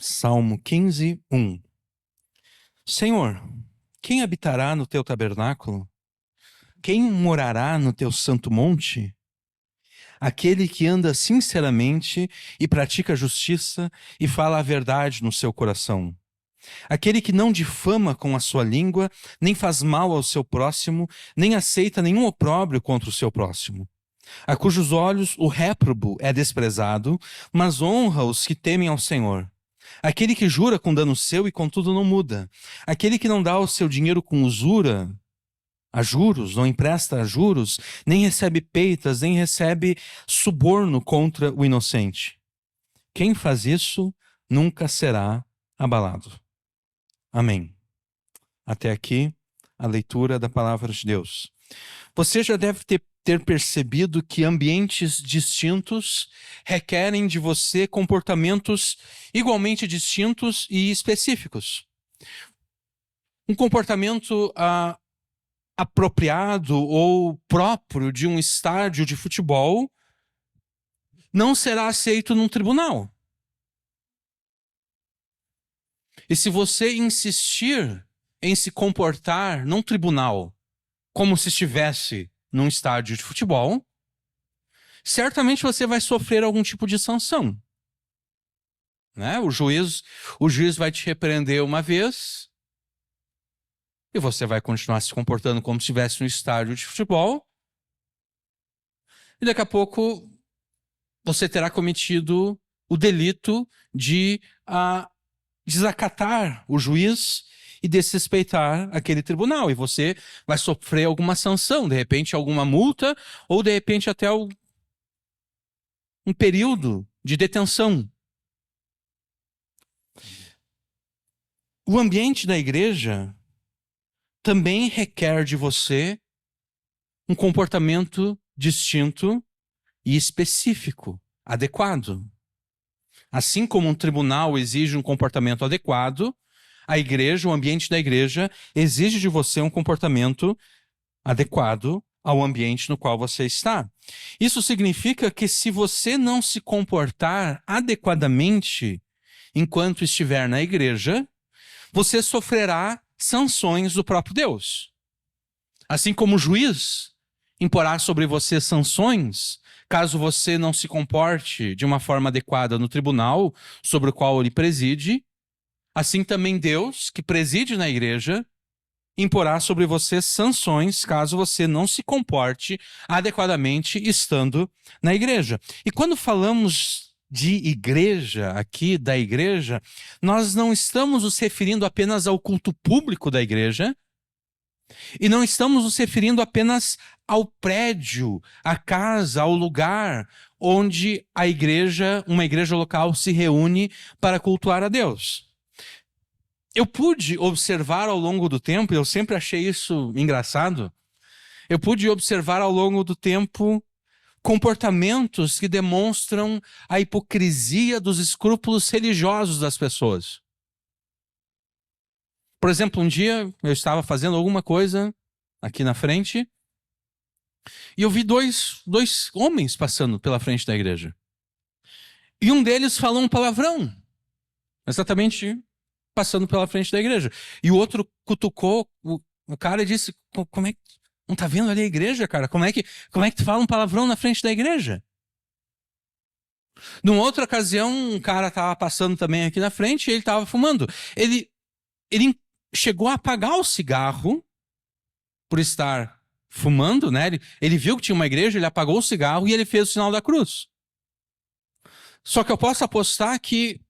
Salmo 15, 1. Senhor, quem habitará no teu tabernáculo? Quem morará no teu santo monte? Aquele que anda sinceramente e pratica justiça e fala a verdade no seu coração. Aquele que não difama com a sua língua, nem faz mal ao seu próximo, nem aceita nenhum opróbrio contra o seu próximo. A cujos olhos o réprobo é desprezado, mas honra os que temem ao Senhor. Aquele que jura com dano seu e contudo não muda. Aquele que não dá o seu dinheiro com usura, a juros, não empresta a juros, nem recebe peitas, nem recebe suborno contra o inocente. Quem faz isso nunca será abalado. Amém. Até aqui a leitura da palavra de Deus. Você já deve ter percebido que ambientes distintos requerem de você comportamentos igualmente distintos e específicos. Um comportamento apropriado ou próprio de um estádio de futebol não será aceito num tribunal. E se você insistir em se comportar num tribunal como se estivesse num estádio de futebol, certamente você vai sofrer algum tipo de sanção. Né? O juiz vai te repreender uma vez e você vai continuar se comportando como se estivesse no estádio de futebol. E daqui a pouco você terá cometido o delito de desacatar o juiz e desrespeitar aquele tribunal. E você vai sofrer alguma sanção, de repente alguma multa, ou de repente até um período de detenção. O ambiente da igreja também requer de você um comportamento distinto e específico, adequado. Assim como um tribunal exige um comportamento adequado, a igreja, o ambiente da igreja, exige de você um comportamento adequado ao ambiente no qual você está. Isso significa que se você não se comportar adequadamente enquanto estiver na igreja, você sofrerá sanções do próprio Deus. Assim como o juiz imporá sobre você sanções, caso você não se comporte de uma forma adequada no tribunal sobre o qual ele preside, assim também Deus, que preside na igreja, imporá sobre você sanções caso você não se comporte adequadamente estando na igreja. E quando falamos de igreja aqui, da igreja, nós não estamos nos referindo apenas ao culto público da igreja, e não estamos nos referindo apenas ao prédio, à casa, ao lugar onde uma igreja local se reúne para cultuar a Deus. Eu pude observar ao longo do tempo, eu sempre achei isso engraçado, eu pude observar ao longo do tempo comportamentos que demonstram a hipocrisia dos escrúpulos religiosos das pessoas. Por exemplo, um dia eu estava fazendo alguma coisa aqui na frente e eu vi dois homens passando pela frente da igreja. E um deles falou um palavrão, exatamente passando pela frente da igreja. E o outro cutucou o cara e disse: como é que não tá vendo ali a igreja, cara? Como é que tu fala um palavrão na frente da igreja? Numa outra ocasião, um cara estava passando também aqui na frente e ele estava fumando. Ele chegou a apagar o cigarro por estar fumando, né? Ele viu que tinha uma igreja, ele apagou o cigarro e ele fez o sinal da cruz. Só que eu posso apostar que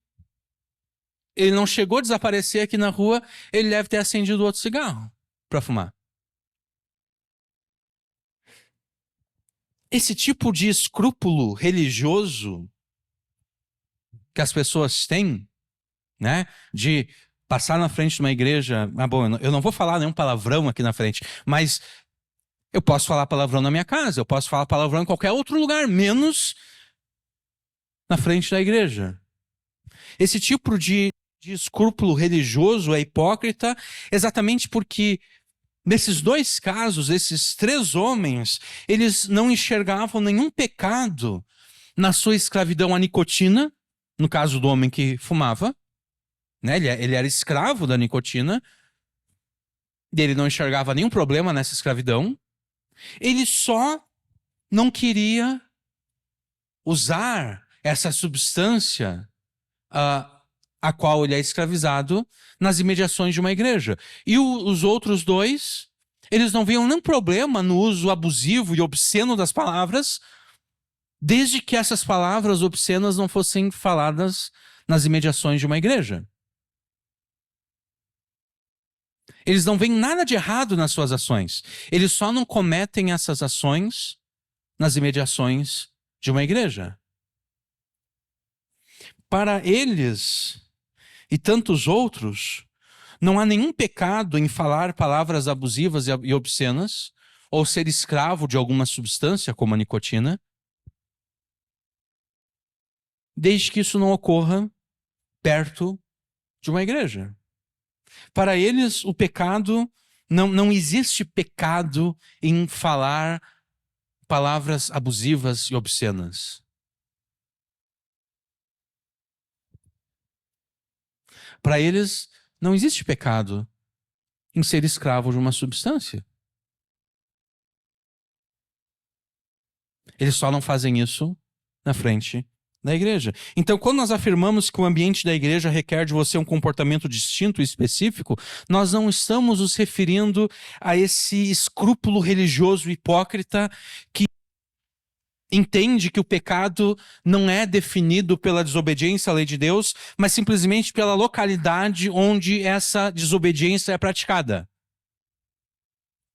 ele não chegou a desaparecer aqui na rua, ele deve ter acendido outro cigarro para fumar. Esse tipo de escrúpulo religioso que as pessoas têm, né, de passar na frente de uma igreja, bom, eu não vou falar nenhum palavrão aqui na frente, mas eu posso falar palavrão na minha casa, eu posso falar palavrão em qualquer outro lugar, menos na frente da igreja. Esse tipo de escrúpulo religioso é hipócrita exatamente porque nesses dois casos, esses três homens, eles não enxergavam nenhum pecado na sua escravidão à nicotina, no caso do homem que fumava, né? Ele era escravo da nicotina, e ele não enxergava nenhum problema nessa escravidão. Ele só não queria usar essa substância a qual ele é escravizado nas imediações de uma igreja. E os outros dois, eles não viam nenhum problema no uso abusivo e obsceno das palavras, desde que essas palavras obscenas não fossem faladas nas imediações de uma igreja. Eles não veem nada de errado nas suas ações. Eles só não cometem essas ações nas imediações de uma igreja. Para eles e tantos outros, não há nenhum pecado em falar palavras abusivas e obscenas, ou ser escravo de alguma substância, como a nicotina, desde que isso não ocorra perto de uma igreja. Para eles, o pecado, não existe pecado em falar palavras abusivas e obscenas. Para eles, não existe pecado em ser escravo de uma substância. Eles só não fazem isso na frente da igreja. Então, quando nós afirmamos que o ambiente da igreja requer de você um comportamento distinto e específico, nós não estamos nos referindo a esse escrúpulo religioso hipócrita que entende que o pecado não é definido pela desobediência à lei de Deus, mas simplesmente pela localidade onde essa desobediência é praticada.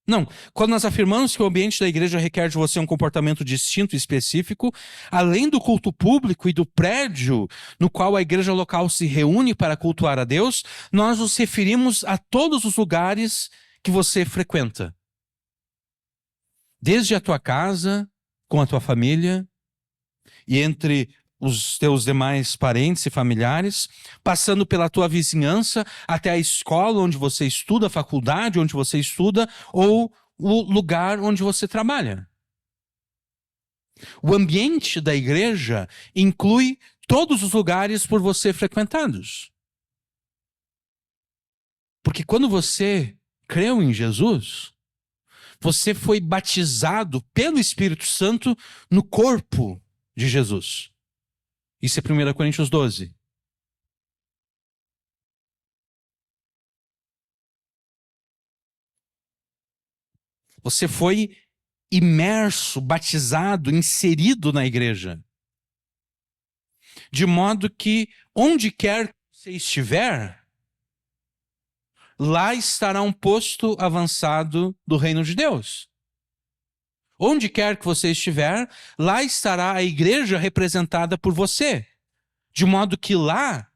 Não, quando nós afirmamos que o ambiente da igreja requer de você um comportamento distinto e específico, além do culto público e do prédio no qual a igreja local se reúne para cultuar a Deus, nós nos referimos a todos os lugares que você frequenta. Desde a tua casa, com a tua família, e entre os teus demais parentes e familiares, passando pela tua vizinhança, até a escola onde você estuda, a faculdade onde você estuda, ou o lugar onde você trabalha. O ambiente da igreja inclui todos os lugares por você frequentados. Porque quando você creu em Jesus, você foi batizado pelo Espírito Santo no corpo de Jesus. Isso é 1 Coríntios 12. Você foi imerso, batizado, inserido na igreja. De modo que, onde quer que você estiver, lá estará um posto avançado do reino de Deus. Onde quer que você estiver, lá estará a igreja representada por você. De modo que lá,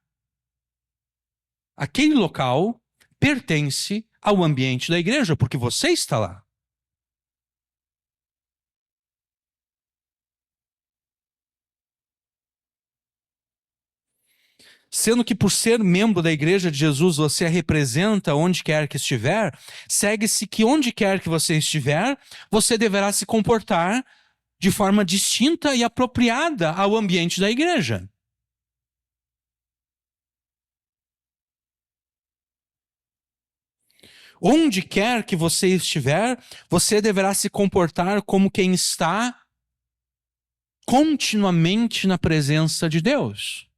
aquele local pertence ao ambiente da igreja, porque você está lá. Sendo que por ser membro da igreja de Jesus, você a representa onde quer que estiver, segue-se que onde quer que você estiver, você deverá se comportar de forma distinta e apropriada ao ambiente da igreja. Onde quer que você estiver, você deverá se comportar como quem está continuamente na presença de Deus.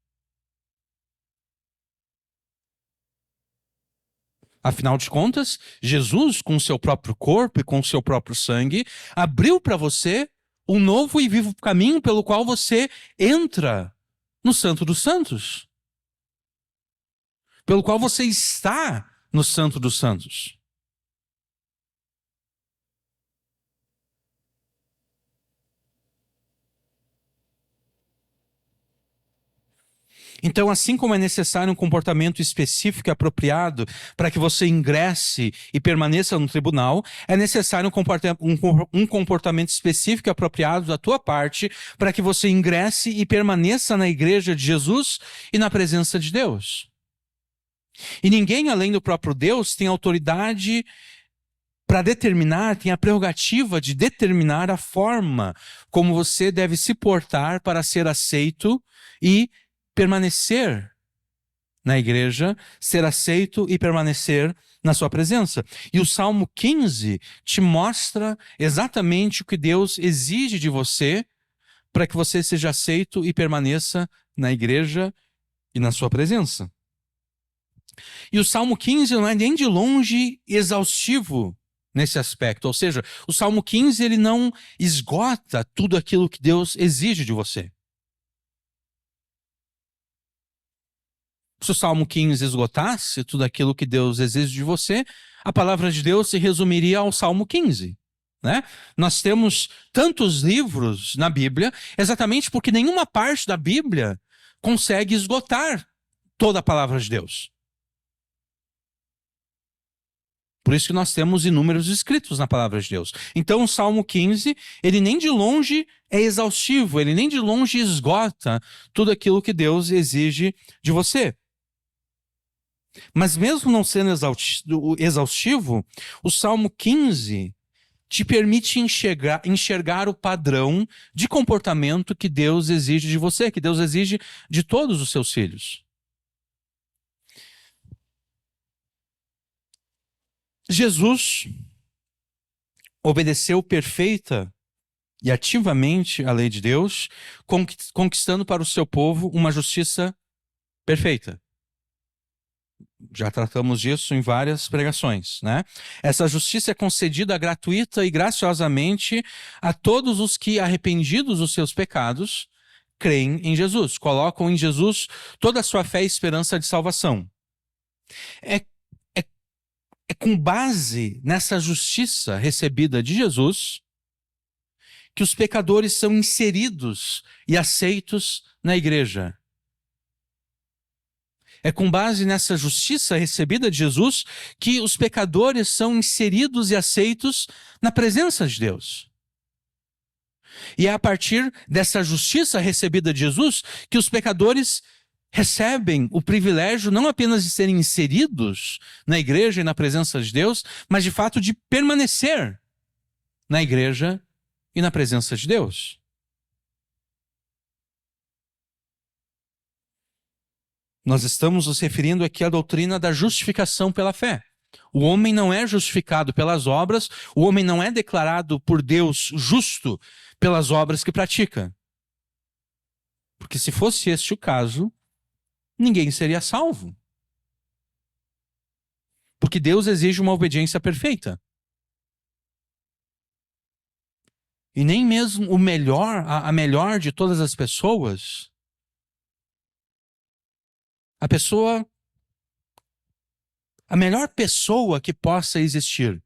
Afinal de contas, Jesus, com o seu próprio corpo e com o seu próprio sangue, abriu para você um novo e vivo caminho pelo qual você entra no Santo dos Santos. Pelo qual você está no Santo dos Santos. Então, assim como é necessário um comportamento específico e apropriado para que você ingresse e permaneça no tribunal, é necessário um comportamento específico e apropriado da tua parte para que você ingresse e permaneça na igreja de Jesus e na presença de Deus. E ninguém além do próprio Deus tem autoridade para determinar, tem a prerrogativa de determinar a forma como você deve se portar para ser aceito e permanecer na igreja, ser aceito e permanecer na sua presença. E o Salmo 15 te mostra exatamente o que Deus exige de você para que você seja aceito e permaneça na igreja e na sua presença. E o Salmo 15 não é nem de longe exaustivo nesse aspecto. Ou seja, o Salmo 15 ele não esgota tudo aquilo que Deus exige de você. Se o Salmo 15 esgotasse tudo aquilo que Deus exige de você, a palavra de Deus se resumiria ao Salmo 15. Né? Nós temos tantos livros na Bíblia, exatamente porque nenhuma parte da Bíblia consegue esgotar toda a palavra de Deus. Por isso que nós temos inúmeros escritos na palavra de Deus. Então o Salmo 15, ele nem de longe é exaustivo, ele nem de longe esgota tudo aquilo que Deus exige de você. Mas mesmo não sendo exaustivo, o Salmo 15 te permite enxergar o padrão de comportamento que Deus exige de você, que Deus exige de todos os seus filhos. Jesus obedeceu perfeita e ativamente a lei de Deus, conquistando para o seu povo uma justiça perfeita. Já tratamos disso em várias pregações, né? Essa justiça é concedida gratuita e graciosamente a todos os que, arrependidos dos seus pecados, creem em Jesus, colocam em Jesus toda a sua fé e esperança de salvação. É com base nessa justiça recebida de Jesus que os pecadores são inseridos e aceitos na igreja. É com base nessa justiça recebida de Jesus que os pecadores são inseridos e aceitos na presença de Deus. E é a partir dessa justiça recebida de Jesus que os pecadores recebem o privilégio não apenas de serem inseridos na igreja e na presença de Deus, mas de fato de permanecer na igreja e na presença de Deus. Nós estamos nos referindo aqui à doutrina da justificação pela fé. O homem não é justificado pelas obras, o homem não é declarado por Deus justo pelas obras que pratica. Porque se fosse este o caso, ninguém seria salvo. Porque Deus exige uma obediência perfeita. E nem mesmo o melhor, a melhor de todas as pessoas, a melhor pessoa que possa existir,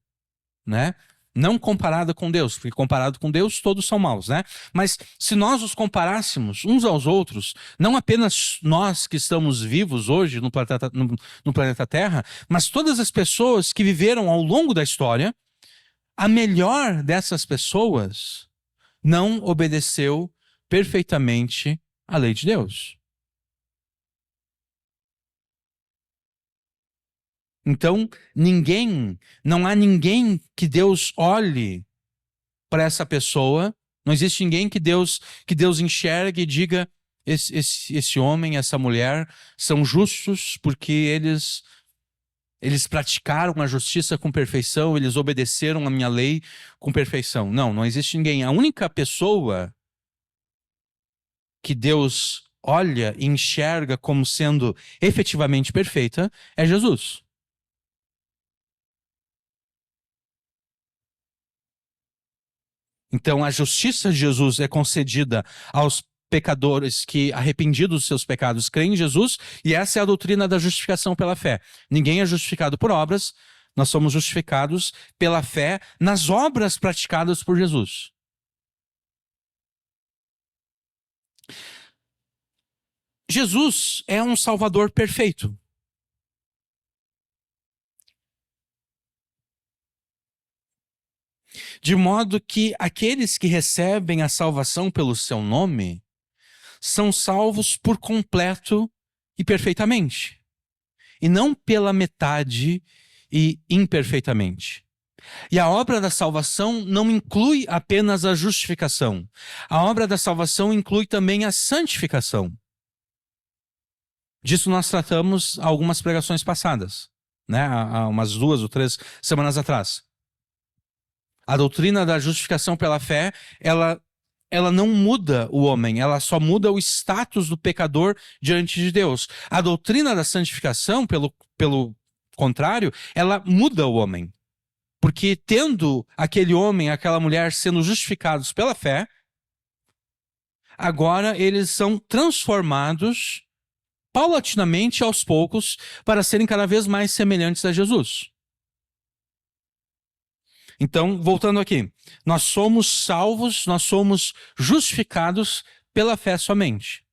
né? Não comparada com Deus, porque comparado com Deus todos são maus, né? Mas se nós os comparássemos uns aos outros, não apenas nós que estamos vivos hoje no planeta Terra, mas todas as pessoas que viveram ao longo da história, a melhor dessas pessoas não obedeceu perfeitamente à lei de Deus. Então, não há ninguém que Deus olhe para essa pessoa, não existe ninguém que Deus enxergue e diga, esse homem, essa mulher são justos porque eles praticaram a justiça com perfeição, eles obedeceram a minha lei com perfeição. Não existe ninguém. A única pessoa que Deus olha e enxerga como sendo efetivamente perfeita é Jesus. Então, a justiça de Jesus é concedida aos pecadores que, arrependidos dos seus pecados, creem em Jesus, e essa é a doutrina da justificação pela fé. Ninguém é justificado por obras, nós somos justificados pela fé nas obras praticadas por Jesus. Jesus é um Salvador perfeito. De modo que aqueles que recebem a salvação pelo seu nome são salvos por completo e perfeitamente, e não pela metade e imperfeitamente. E a obra da salvação não inclui apenas a justificação. A obra da salvação inclui também a santificação. Disso nós tratamos algumas pregações passadas, né? Há umas 2 ou 3 semanas atrás. A doutrina da justificação pela fé, ela não muda o homem, ela só muda o status do pecador diante de Deus. A doutrina da santificação, pelo contrário, ela muda o homem. Porque tendo aquele homem, aquela mulher sendo justificados pela fé, agora eles são transformados paulatinamente, aos poucos, para serem cada vez mais semelhantes a Jesus. Então, voltando aqui, nós somos salvos, nós somos justificados pela fé somente.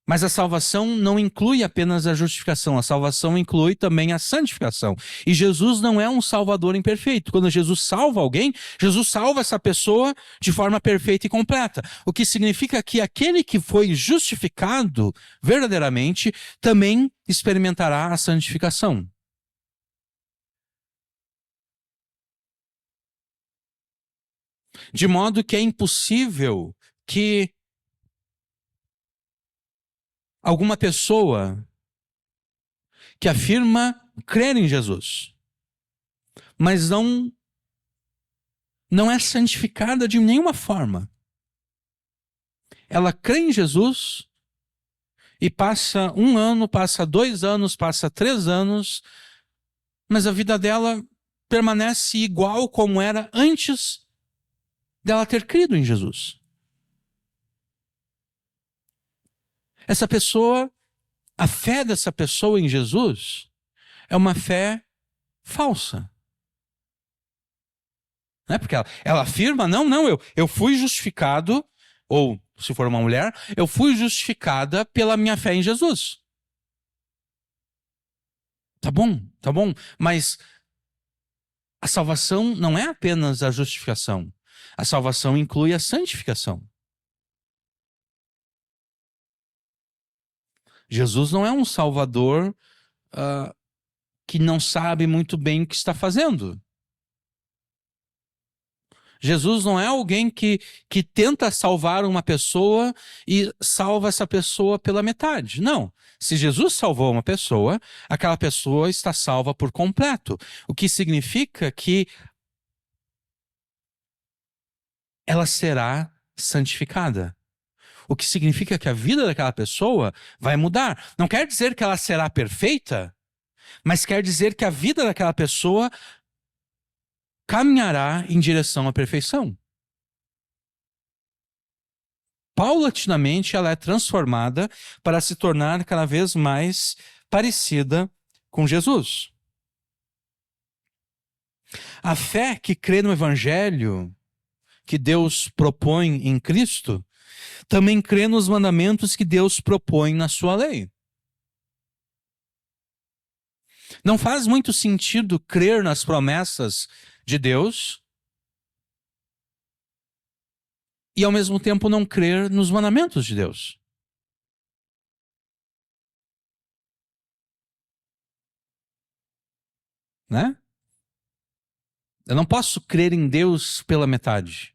Mas a salvação não inclui apenas a justificação, a salvação inclui também a santificação. E Jesus não é um salvador imperfeito. Quando Jesus salva alguém, Jesus salva essa pessoa de forma perfeita e completa. O que significa que aquele que foi justificado verdadeiramente também experimentará a santificação. De modo que é impossível que alguma pessoa que afirma crer em Jesus, mas não é santificada de nenhuma forma. Ela crê em Jesus e passa 1 ano, passa 2 anos, passa 3 anos, mas a vida dela permanece igual como era antes dela ter crido em Jesus. Essa pessoa, a fé dessa pessoa em Jesus é uma fé falsa. Não é porque ela afirma, não, eu fui justificado, ou se for uma mulher, eu fui justificada pela minha fé em Jesus. Tá bom, mas a salvação não é apenas a justificação. A salvação inclui a santificação. Jesus não é um salvador que não sabe muito bem o que está fazendo. Jesus não é alguém que tenta salvar uma pessoa e salva essa pessoa pela metade. Não. Se Jesus salvou uma pessoa, aquela pessoa está salva por completo. O que significa que ela será santificada. O que significa que a vida daquela pessoa vai mudar. Não quer dizer que ela será perfeita, mas quer dizer que a vida daquela pessoa caminhará em direção à perfeição. Paulatinamente, ela é transformada para se tornar cada vez mais parecida com Jesus. A fé que crê no Evangelho que Deus propõe em Cristo também crê nos mandamentos que Deus propõe na sua lei. Não faz muito sentido crer nas promessas de Deus e ao mesmo tempo não crer nos mandamentos de Deus. Né? Eu não posso crer em Deus pela metade.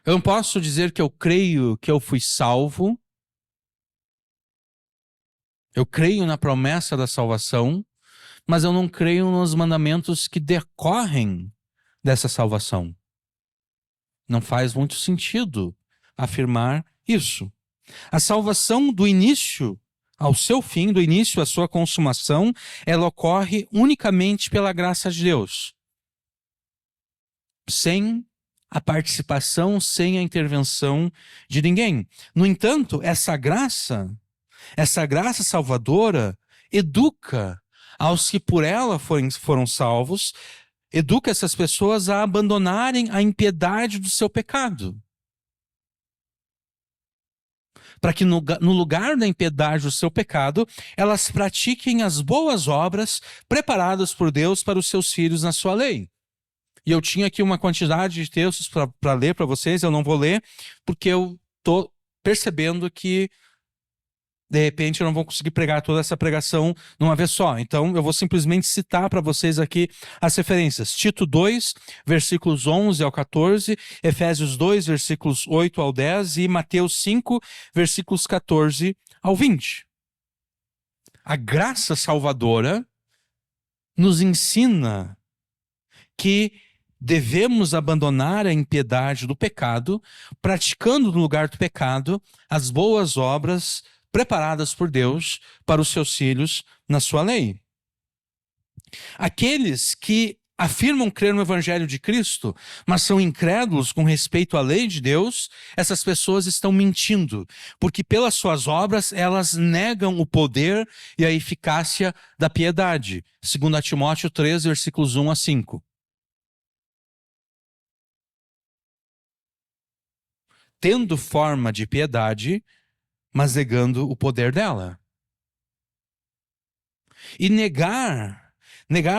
Eu não posso dizer que eu creio que eu fui salvo. Eu creio na promessa da salvação, mas eu não creio nos mandamentos que decorrem dessa salvação. Não faz muito sentido afirmar isso. A salvação do início ao seu fim, do início à sua consumação, ela ocorre unicamente pela graça de Deus. Sem a participação, sem a intervenção de ninguém. No entanto, essa graça salvadora educa aos que por ela foram salvos, educa essas pessoas a abandonarem a impiedade do seu pecado. Para que no lugar da impiedade do seu pecado, elas pratiquem as boas obras preparadas por Deus para os seus filhos na sua lei. E eu tinha aqui uma quantidade de textos para ler para vocês, eu não vou ler, porque eu estou percebendo que De repente eu não vou conseguir pregar toda essa pregação numa vez só. Então eu vou simplesmente citar para vocês aqui as referências. Tito 2, versículos 11 ao 14, Efésios 2, versículos 8 ao 10 e Mateus 5, versículos 14 ao 20. A graça salvadora nos ensina que devemos abandonar a impiedade do pecado, praticando no lugar do pecado as boas obras preparadas por Deus para os seus filhos na sua lei. Aqueles que afirmam crer no Evangelho de Cristo, mas são incrédulos com respeito à lei de Deus, essas pessoas estão mentindo, porque pelas suas obras elas negam o poder e a eficácia da piedade. 2 Timóteo 3, versículos 1 a 5. Tendo forma de piedade, mas negando o poder dela. E negar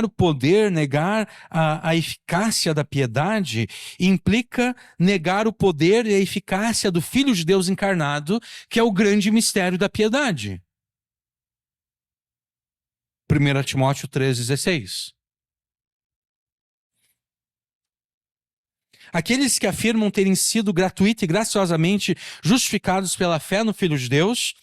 o poder, negar a eficácia da piedade, implica negar o poder e a eficácia do Filho de Deus encarnado, que é o grande mistério da piedade. 1 Timóteo 3,16. Aqueles que afirmam terem sido gratuita e graciosamente justificados pela fé no Filho de Deus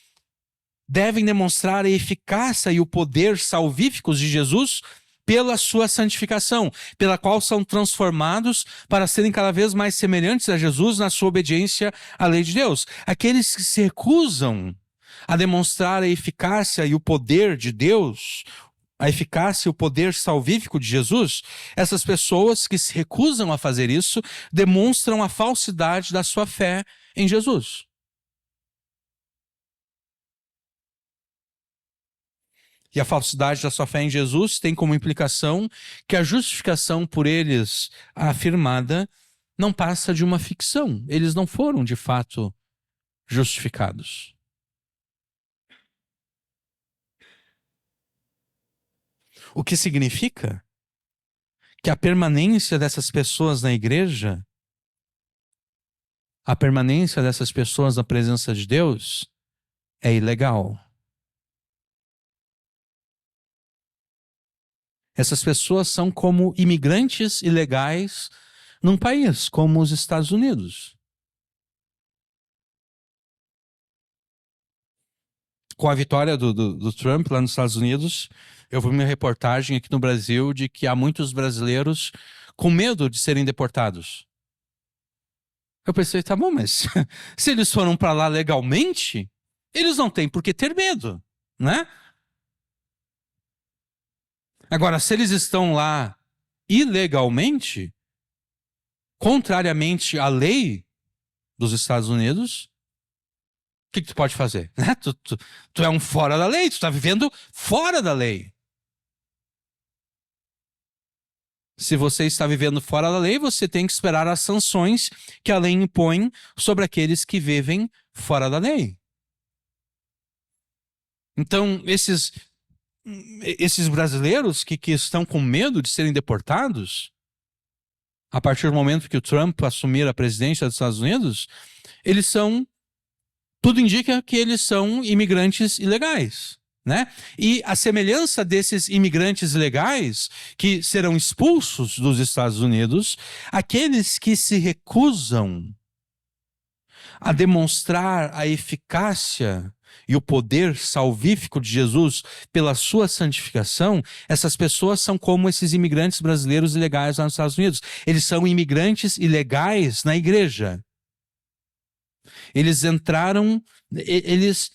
devem demonstrar a eficácia e o poder salvíficos de Jesus pela sua santificação, pela qual são transformados para serem cada vez mais semelhantes a Jesus na sua obediência à lei de Deus. Aqueles que se recusam a demonstrar a eficácia e o poder de Deus, a eficácia e o poder salvífico de Jesus, essas pessoas que se recusam a fazer isso demonstram a falsidade da sua fé em Jesus. E a falsidade da sua fé em Jesus tem como implicação que a justificação por eles afirmada não passa de uma ficção. Eles não foram, de fato, justificados. O que significa que a permanência dessas pessoas na igreja, a permanência dessas pessoas na presença de Deus é ilegal. Essas pessoas são como imigrantes ilegais num país como os Estados Unidos. Com a vitória do Trump lá nos Estados Unidos, eu vi uma reportagem aqui no Brasil de que há muitos brasileiros com medo de serem deportados. Eu pensei, tá bom, mas se eles foram para lá legalmente, eles não têm por que ter medo, né? Agora, se eles estão lá ilegalmente, contrariamente à lei dos Estados Unidos, o que tu pode fazer? Né? Tu é um fora da lei, tu está vivendo fora da lei. Se você está vivendo fora da lei, você tem que esperar as sanções que a lei impõe sobre aqueles que vivem fora da lei. Então, esses brasileiros que estão com medo de serem deportados, a partir do momento que o Trump assumir a presidência dos Estados Unidos, tudo indica que eles são imigrantes ilegais, né? E a semelhança desses imigrantes ilegais que serão expulsos dos Estados Unidos, aqueles que se recusam a demonstrar a eficácia e o poder salvífico de Jesus pela sua santificação, essas pessoas são como esses imigrantes brasileiros ilegais lá nos Estados Unidos. Eles são imigrantes ilegais na igreja. Eles entraram, eles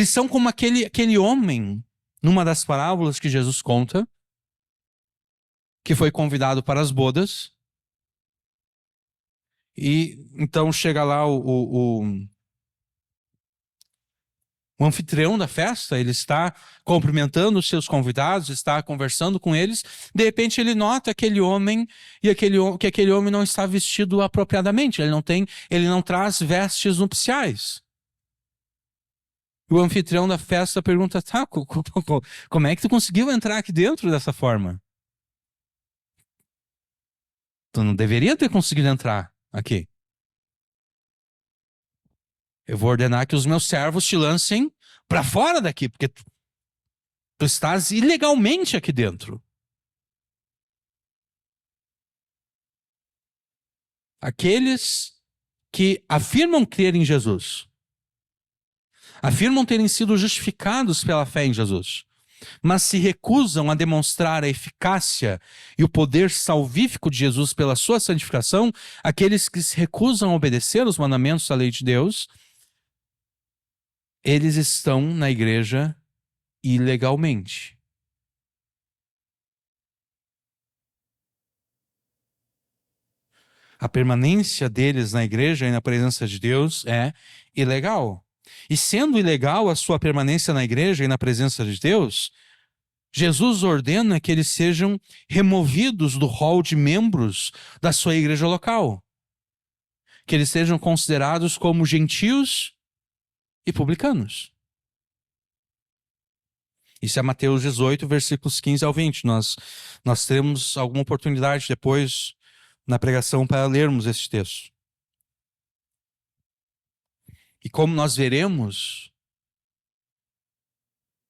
são como aquele homem, numa das parábolas que Jesus conta, que foi convidado para as bodas, e então chega lá o anfitrião da festa, ele está cumprimentando os seus convidados, está conversando com eles, de repente ele nota aquele homem que aquele homem não está vestido apropriadamente, ele não traz vestes nupciais. O anfitrião da festa pergunta, tá, como é que tu conseguiu entrar aqui dentro dessa forma? Tu não deveria ter conseguido entrar aqui. Eu vou ordenar que os meus servos te lancem para fora daqui, porque tu estás ilegalmente aqui dentro. Aqueles que afirmam crer em Jesus, afirmam terem sido justificados pela fé em Jesus, mas se recusam a demonstrar a eficácia e o poder salvífico de Jesus pela sua santificação, aqueles que se recusam a obedecer os mandamentos da lei de Deus, eles estão na igreja ilegalmente. A permanência deles na igreja e na presença de Deus é ilegal. E sendo ilegal a sua permanência na igreja e na presença de Deus, Jesus ordena que eles sejam removidos do rol de membros da sua igreja local. Que eles sejam considerados como gentios e publicanos. Isso é Mateus 18, versículos 15 ao 20. Nós teremos alguma oportunidade depois na pregação para lermos esse texto. E como nós veremos,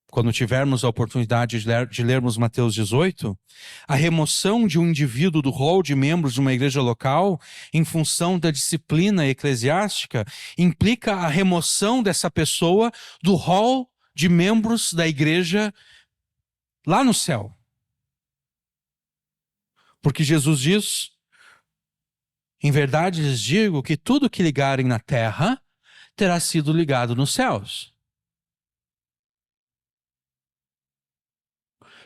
quando tivermos a oportunidade de lermos Mateus 18, a remoção de um indivíduo do rol de membros de uma igreja local, em função da disciplina eclesiástica, implica a remoção dessa pessoa do rol de membros da igreja lá no céu. Porque Jesus diz: em verdade lhes digo que tudo que ligarem na terra terá sido ligado nos céus.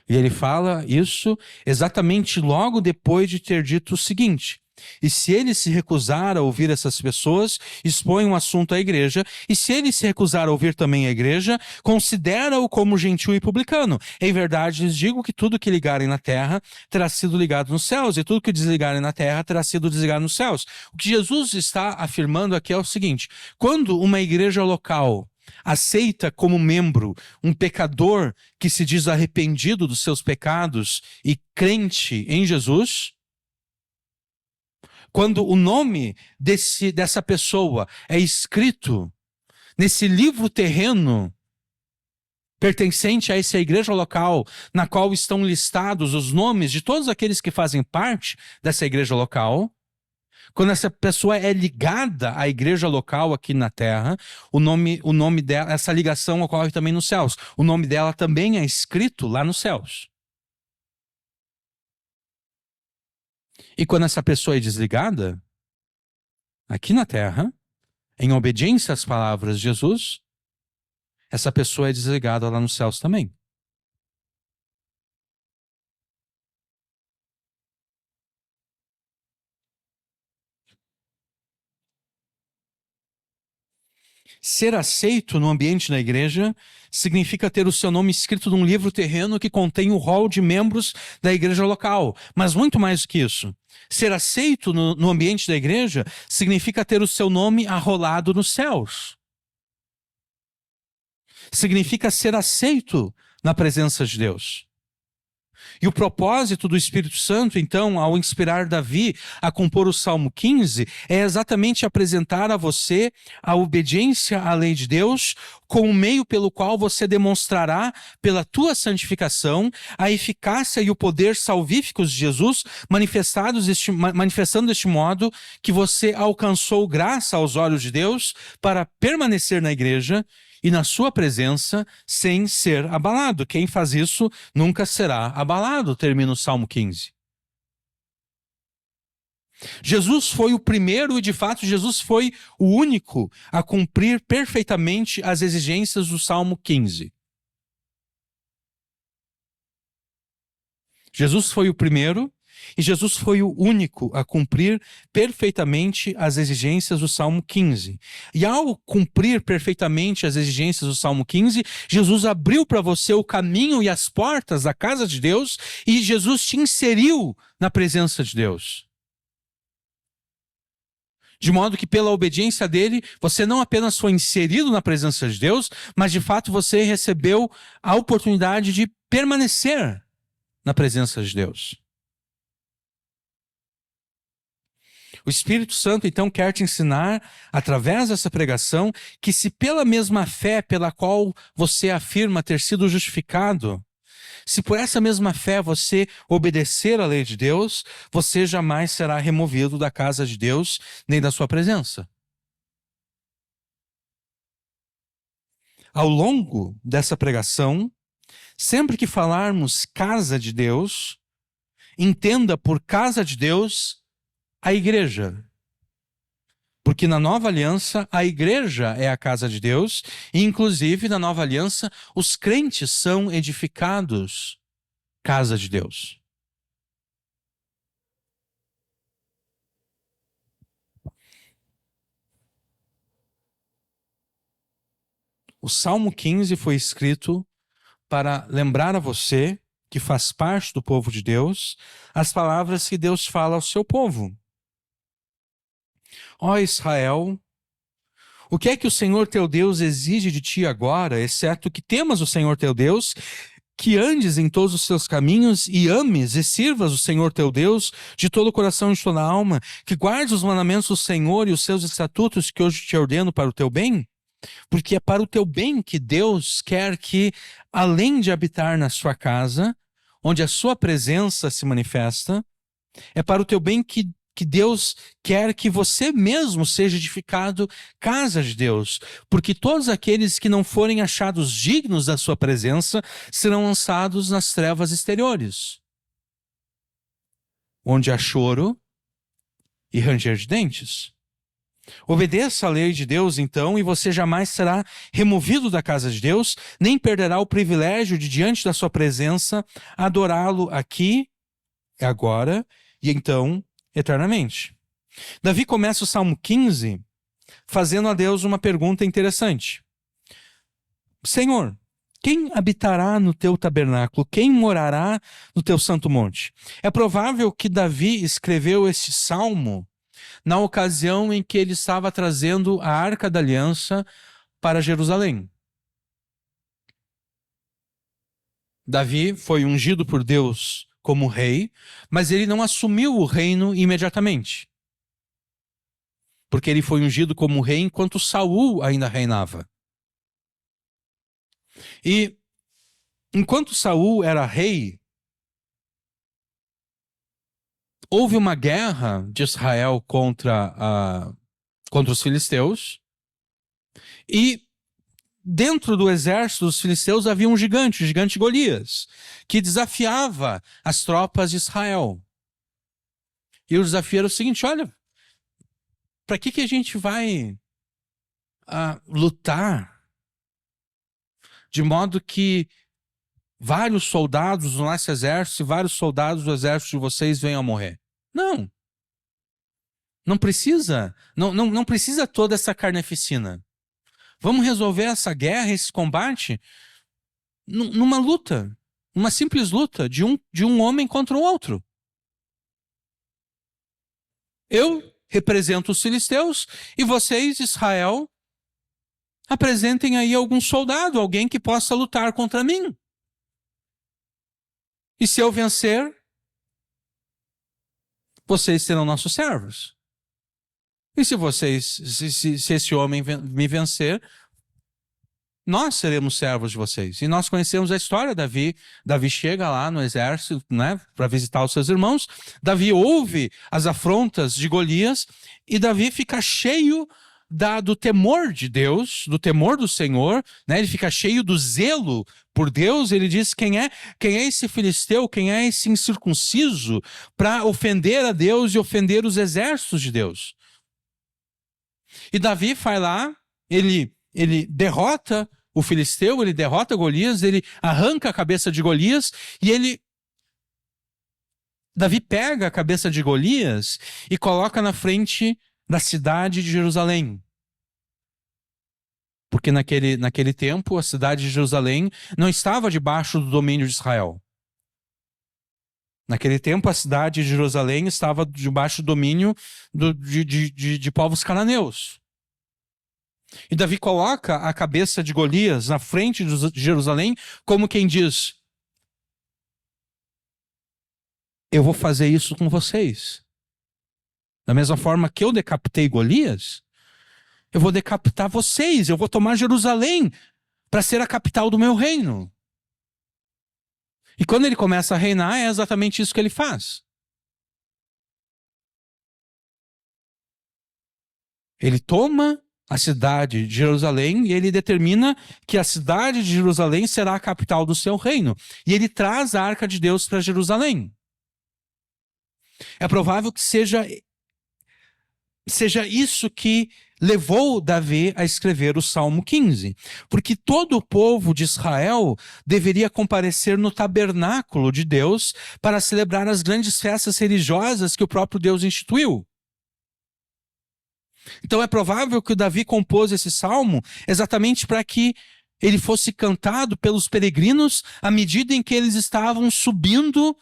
E ele fala isso exatamente logo depois de ter dito o seguinte: e se ele se recusar a ouvir essas pessoas, expõe um assunto à igreja, e se ele se recusar a ouvir também a igreja, considera-o como gentil e publicano. Em verdade lhes digo que tudo que ligarem na terra terá sido ligado nos céus, e tudo que desligarem na terra terá sido desligado nos céus. O que Jesus está afirmando aqui é o seguinte: quando uma igreja local aceita como membro um pecador que se diz arrependido dos seus pecados e crente em Jesus, quando o nome dessa pessoa é escrito nesse livro terreno pertencente a essa igreja local, na qual estão listados os nomes de todos aqueles que fazem parte dessa igreja local, quando essa pessoa é ligada à igreja local aqui na terra, o nome dela, essa ligação ocorre também nos céus. O nome dela também é escrito lá nos céus. E quando essa pessoa é desligada, aqui na terra, em obediência às palavras de Jesus, essa pessoa é desligada lá nos céus também. Ser aceito no ambiente da igreja significa ter o seu nome escrito num livro terreno que contém o rol de membros da igreja local. Mas muito mais do que isso. Ser aceito no ambiente da igreja significa ter o seu nome arrolado nos céus. Significa ser aceito na presença de Deus. E o propósito do Espírito Santo, então, ao inspirar Davi a compor o Salmo 15, é exatamente apresentar a você a obediência à lei de Deus como meio pelo qual você demonstrará, pela tua santificação, a eficácia e o poder salvíficos de Jesus, manifestando deste modo que você alcançou graça aos olhos de Deus para permanecer na igreja e na sua presença sem ser abalado. Quem faz isso nunca será abalado, termina o Salmo 15. Jesus foi o primeiro e, de fato, Jesus foi o único a cumprir perfeitamente as exigências do Salmo 15. Jesus foi o primeiro e Jesus foi o único a cumprir perfeitamente as exigências do Salmo 15. E ao cumprir perfeitamente as exigências do Salmo 15, Jesus abriu para você o caminho e as portas da casa de Deus e Jesus te inseriu na presença de Deus. De modo que pela obediência dele, você não apenas foi inserido na presença de Deus, mas de fato você recebeu a oportunidade de permanecer na presença de Deus. O Espírito Santo, então, quer te ensinar, através dessa pregação, que se pela mesma fé pela qual você afirma ter sido justificado, se por essa mesma fé você obedecer à lei de Deus, você jamais será removido da casa de Deus, nem da sua presença. Ao longo dessa pregação, sempre que falarmos casa de Deus, entenda por casa de Deus a igreja. Porque na nova aliança, a igreja é a casa de Deus, e inclusive na nova aliança, os crentes são edificados casa de Deus. O Salmo 15 foi escrito para lembrar a você, que faz parte do povo de Deus, as palavras que Deus fala ao seu povo. Ó Israel, o que é que o Senhor teu Deus exige de ti agora, exceto que temas o Senhor teu Deus, que andes em todos os seus caminhos e ames e sirvas o Senhor teu Deus de todo o coração e de toda a alma, que guardes os mandamentos do Senhor e os seus estatutos que hoje te ordeno para o teu bem? Porque é para o teu bem que Deus quer que, além de habitar na sua casa, onde a sua presença se manifesta, é para o teu bem que Deus quer que você mesmo seja edificado casa de Deus. Porque todos aqueles que não forem achados dignos da sua presença serão lançados nas trevas exteriores, onde há choro e ranger de dentes. Obedeça à lei de Deus, então, e você jamais será removido da casa de Deus, nem perderá o privilégio de, diante da sua presença, adorá-lo aqui, agora e então eternamente. Davi começa o Salmo 15 fazendo a Deus uma pergunta interessante. Senhor, quem habitará no teu tabernáculo? Quem morará no teu santo monte? É provável que Davi escreveu este salmo na ocasião em que ele estava trazendo a Arca da Aliança para Jerusalém. Davi foi ungido por Deus como rei, mas ele não assumiu o reino imediatamente, porque ele foi ungido como rei enquanto Saul ainda reinava. E enquanto Saul era rei, houve uma guerra de Israel contra os filisteus, e dentro do exército dos filisteus havia um gigante, o gigante Golias, que desafiava as tropas de Israel. E o desafio era o seguinte: olha, para que a gente vai lutar de modo que vários soldados do nosso exército e vários soldados do exército de vocês venham a morrer? Não. Não precisa. Não precisa toda essa carneficina. Vamos resolver essa guerra, esse combate, numa luta. Uma simples luta de um homem contra o outro. Eu represento os filisteus e vocês, Israel, apresentem aí algum soldado, alguém que possa lutar contra mim. E se eu vencer, vocês serão nossos servos. E se esse homem me vencer, nós seremos servos de vocês. E nós conhecemos a história. Davi chega lá no exército, né, para visitar os seus irmãos. Davi ouve as afrontas de Golias e Davi fica cheio do temor de Deus, do temor do Senhor, né? Ele fica cheio do zelo por Deus. Ele diz: quem é esse filisteu, quem é esse incircunciso para ofender a Deus e ofender os exércitos de Deus? E Davi vai lá, ele derrota o filisteu, ele derrota Golias, ele arranca a cabeça de Golias e Davi pega a cabeça de Golias e coloca na frente da cidade de Jerusalém. Porque naquele tempo a cidade de Jerusalém não estava debaixo do domínio de Israel. Naquele tempo a cidade de Jerusalém estava debaixo do domínio de povos cananeus. E Davi coloca a cabeça de Golias na frente de Jerusalém como quem diz: eu vou fazer isso com vocês. Da mesma forma que eu decapitei Golias, eu vou decapitar vocês, eu vou tomar Jerusalém para ser a capital do meu reino. E quando ele começa a reinar, é exatamente isso que ele faz. Ele toma a cidade de Jerusalém e ele determina que a cidade de Jerusalém será a capital do seu reino. E ele traz a Arca de Deus para Jerusalém. É provável que seja isso que levou Davi a escrever o Salmo 15. Porque todo o povo de Israel deveria comparecer no tabernáculo de Deus para celebrar as grandes festas religiosas que o próprio Deus instituiu. Então é provável que o Davi compôs esse salmo exatamente para que ele fosse cantado pelos peregrinos à medida em que eles estavam subindo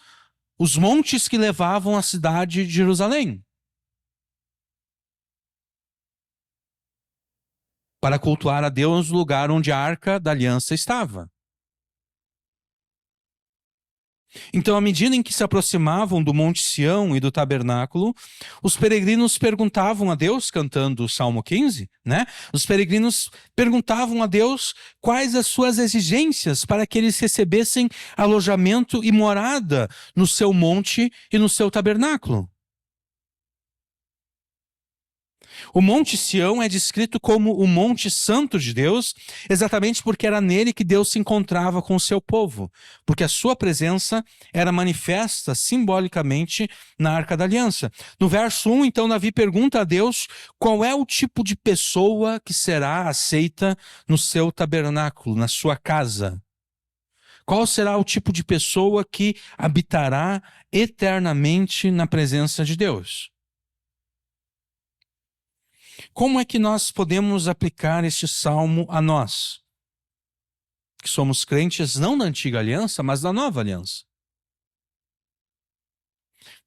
os montes que levavam à cidade de Jerusalém, para cultuar a Deus no lugar onde a Arca da Aliança estava. Então, à medida em que se aproximavam do Monte Sião e do tabernáculo, os peregrinos perguntavam a Deus, cantando o Salmo 15, né? Os peregrinos perguntavam a Deus quais as suas exigências para que eles recebessem alojamento e morada no seu monte e no seu tabernáculo. O Monte Sião é descrito como o Monte Santo de Deus, exatamente porque era nele que Deus se encontrava com o seu povo, porque a sua presença era manifesta simbolicamente na Arca da Aliança. No verso 1, então, Davi pergunta a Deus qual é o tipo de pessoa que será aceita no seu tabernáculo, na sua casa. Qual será o tipo de pessoa que habitará eternamente na presença de Deus? Como é que nós podemos aplicar este salmo a nós, que somos crentes não da antiga aliança, mas da nova aliança?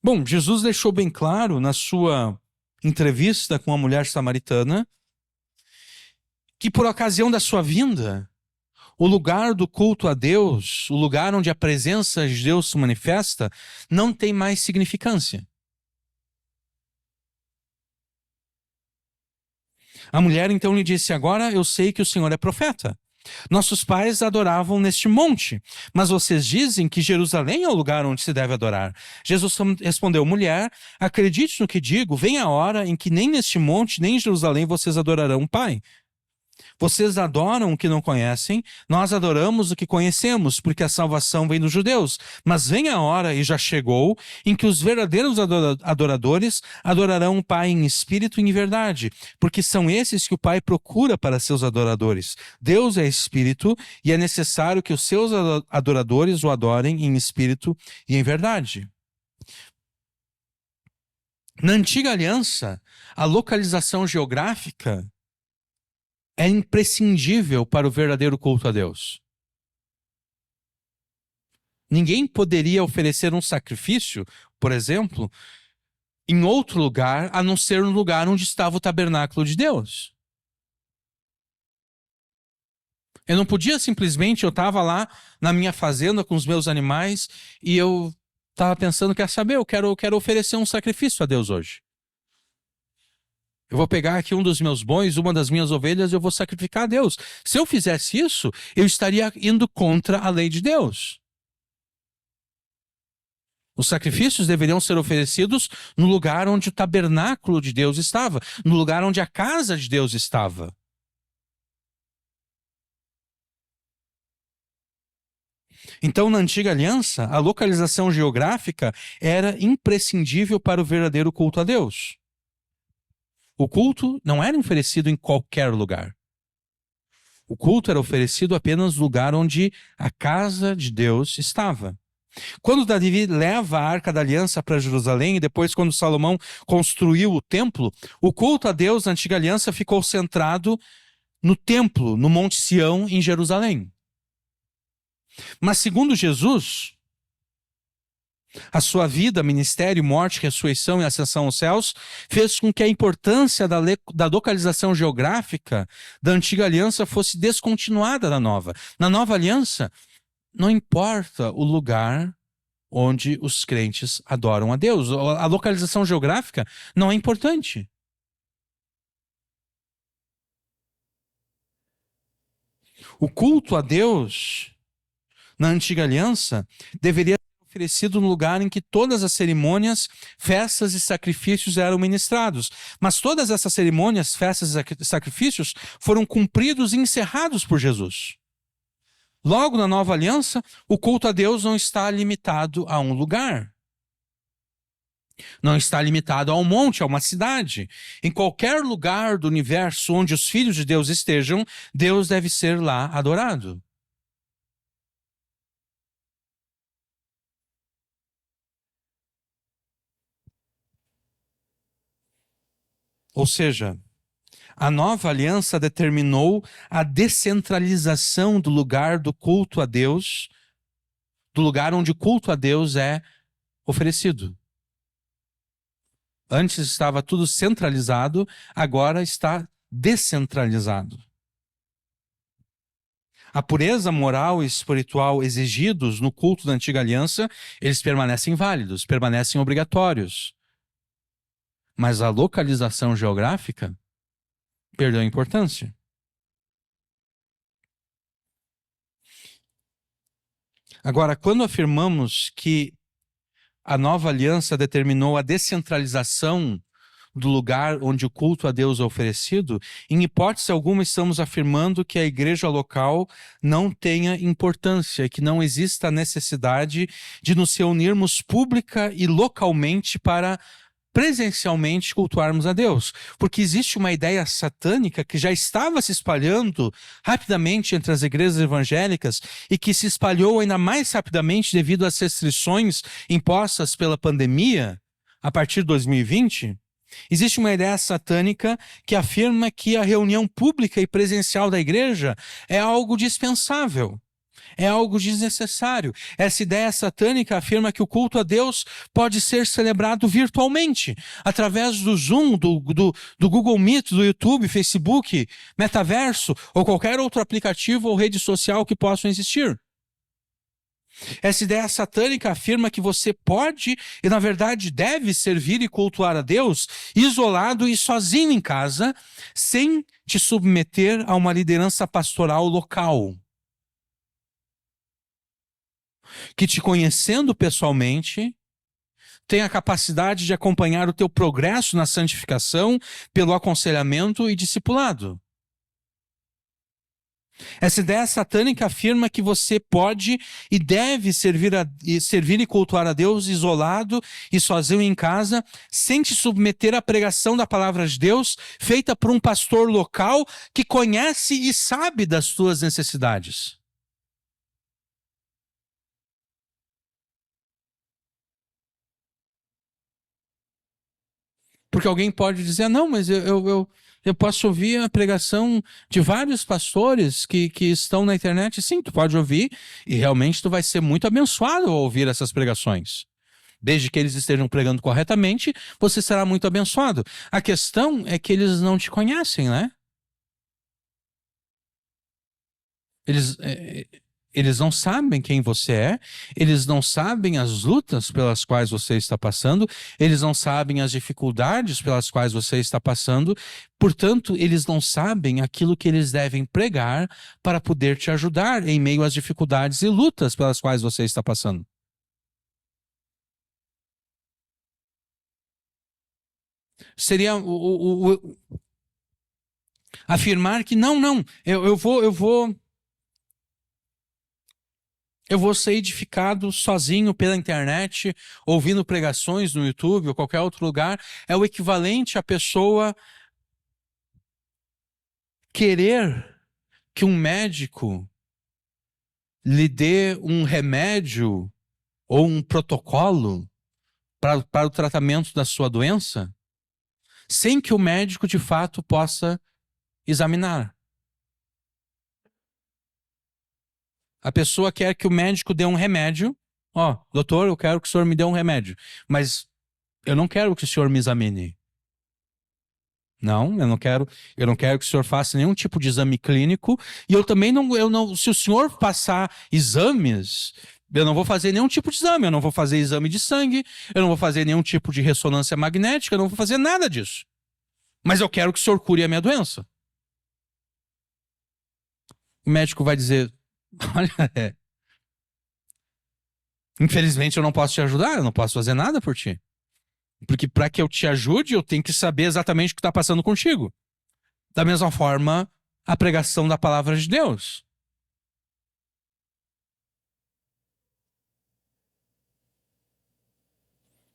Bom, Jesus deixou bem claro na sua entrevista com a mulher samaritana que por ocasião da sua vinda, o lugar do culto a Deus, o lugar onde a presença de Deus se manifesta, não tem mais significância. A mulher então lhe disse: agora eu sei que o Senhor é profeta. Nossos pais adoravam neste monte, mas vocês dizem que Jerusalém é o lugar onde se deve adorar. Jesus respondeu: mulher, acredite no que digo, vem a hora em que nem neste monte, nem em Jerusalém vocês adorarão o Pai. Vocês adoram o que não conhecem, nós adoramos o que conhecemos, porque a salvação vem dos judeus. Mas vem a hora, e já chegou, em que os verdadeiros adoradores adorarão o Pai em espírito e em verdade, porque são esses que o Pai procura para seus adoradores. Deus é espírito, e é necessário que os seus adoradores o adorem em espírito e em verdade. Na antiga aliança, a localização geográfica é imprescindível para o verdadeiro culto a Deus. Ninguém poderia oferecer um sacrifício, por exemplo, em outro lugar, a não ser no lugar onde estava o tabernáculo de Deus. Eu não podia simplesmente, eu estava lá na minha fazenda com os meus animais e eu estava pensando, quer saber, eu quero oferecer um sacrifício a Deus hoje. Eu vou pegar aqui um dos meus bois, uma das minhas ovelhas, e eu vou sacrificar a Deus. Se eu fizesse isso, eu estaria indo contra a lei de Deus. Os sacrifícios deveriam ser oferecidos no lugar onde o tabernáculo de Deus estava, no lugar onde a casa de Deus estava. Então, na antiga aliança, a localização geográfica era imprescindível para o verdadeiro culto a Deus. O culto não era oferecido em qualquer lugar. O culto era oferecido apenas no lugar onde a casa de Deus estava. Quando Davi leva a Arca da Aliança para Jerusalém, e depois quando Salomão construiu o templo, o culto a Deus na antiga aliança ficou centrado no templo, no Monte Sião, em Jerusalém. Mas segundo Jesus, a sua vida, ministério, morte, ressurreição e ascensão aos céus fez com que a importância da localização geográfica da antiga aliança fosse descontinuada na nova. Na nova aliança, não importa o lugar onde os crentes adoram a Deus. A localização geográfica não é importante. O culto a Deus, na antiga aliança, deveria ser oferecido no lugar em que todas as cerimônias, festas e sacrifícios eram ministrados. Mas todas essas cerimônias, festas e sacrifícios foram cumpridos e encerrados por Jesus. Logo, na nova aliança, o culto a Deus não está limitado a um lugar. Não está limitado a um monte, a uma cidade. Em qualquer lugar do universo onde os filhos de Deus estejam, Deus deve ser lá adorado. Ou seja, a nova aliança determinou a descentralização do lugar do culto a Deus, do lugar onde o culto a Deus é oferecido. Antes estava tudo centralizado, agora está descentralizado. A pureza moral e espiritual exigidos no culto da antiga aliança, eles permanecem válidos, permanecem obrigatórios. Mas a localização geográfica perdeu a importância. Agora, quando afirmamos que a nova aliança determinou a descentralização do lugar onde o culto a Deus é oferecido, em hipótese alguma estamos afirmando que a igreja local não tenha importância, que não exista a necessidade de nos reunirmos pública e localmente para presencialmente cultuarmos a Deus. Porque existe uma ideia satânica que já estava se espalhando rapidamente entre as igrejas evangélicas e que se espalhou ainda mais rapidamente devido às restrições impostas pela pandemia a partir de 2020. Existe uma ideia satânica que afirma que a reunião pública e presencial da igreja é algo dispensável. É algo desnecessário. Essa ideia satânica afirma que o culto a Deus pode ser celebrado virtualmente, através do Zoom, do Google Meet, do YouTube, Facebook, Metaverso ou qualquer outro aplicativo ou rede social que possam existir. Essa ideia satânica afirma que você pode e, na verdade, deve servir e cultuar a Deus isolado e sozinho em casa, sem te submeter a uma liderança pastoral local, que te conhecendo pessoalmente, tem a capacidade de acompanhar o teu progresso na santificação pelo aconselhamento e discipulado. Essa ideia satânica afirma que você pode e deve servir e cultuar a Deus isolado e sozinho em casa, sem te submeter à pregação da palavra de Deus, feita por um pastor local que conhece e sabe das tuas necessidades. Porque alguém pode dizer, não, mas eu posso ouvir a pregação de vários pastores que estão na internet. Sim, tu pode ouvir e realmente tu vai ser muito abençoado ao ouvir essas pregações. Desde que eles estejam pregando corretamente, você será muito abençoado. A questão é que eles não te conhecem, né? Eles não sabem quem você é, eles não sabem as lutas pelas quais você está passando, eles não sabem as dificuldades pelas quais você está passando, portanto, eles não sabem aquilo que eles devem pregar para poder te ajudar em meio às dificuldades e lutas pelas quais você está passando. Seria afirmar que não, eu vou ser edificado sozinho pela internet, ouvindo pregações no YouTube ou qualquer outro lugar. É o equivalente à pessoa querer que um médico lhe dê um remédio ou um protocolo para o tratamento da sua doença, sem que o médico de fato possa examinar. A pessoa quer que o médico dê um remédio. Ó, doutor, eu quero que o senhor me dê um remédio. Mas eu não quero que o senhor me examine. Não, eu não quero que o senhor faça nenhum tipo de exame clínico. E eu também não, se o senhor passar exames Eu não vou fazer nenhum tipo de exame, eu não vou fazer exame de sangue, eu não vou fazer nenhum tipo de ressonância magnética, eu não vou fazer nada disso. Mas eu quero que o senhor cure a minha doença. O médico vai dizer, olha, infelizmente eu não posso te ajudar, eu não posso fazer nada por ti. Porque para que eu te ajude, eu tenho que saber exatamente o que está passando contigo. Da mesma forma, a pregação da palavra de Deus.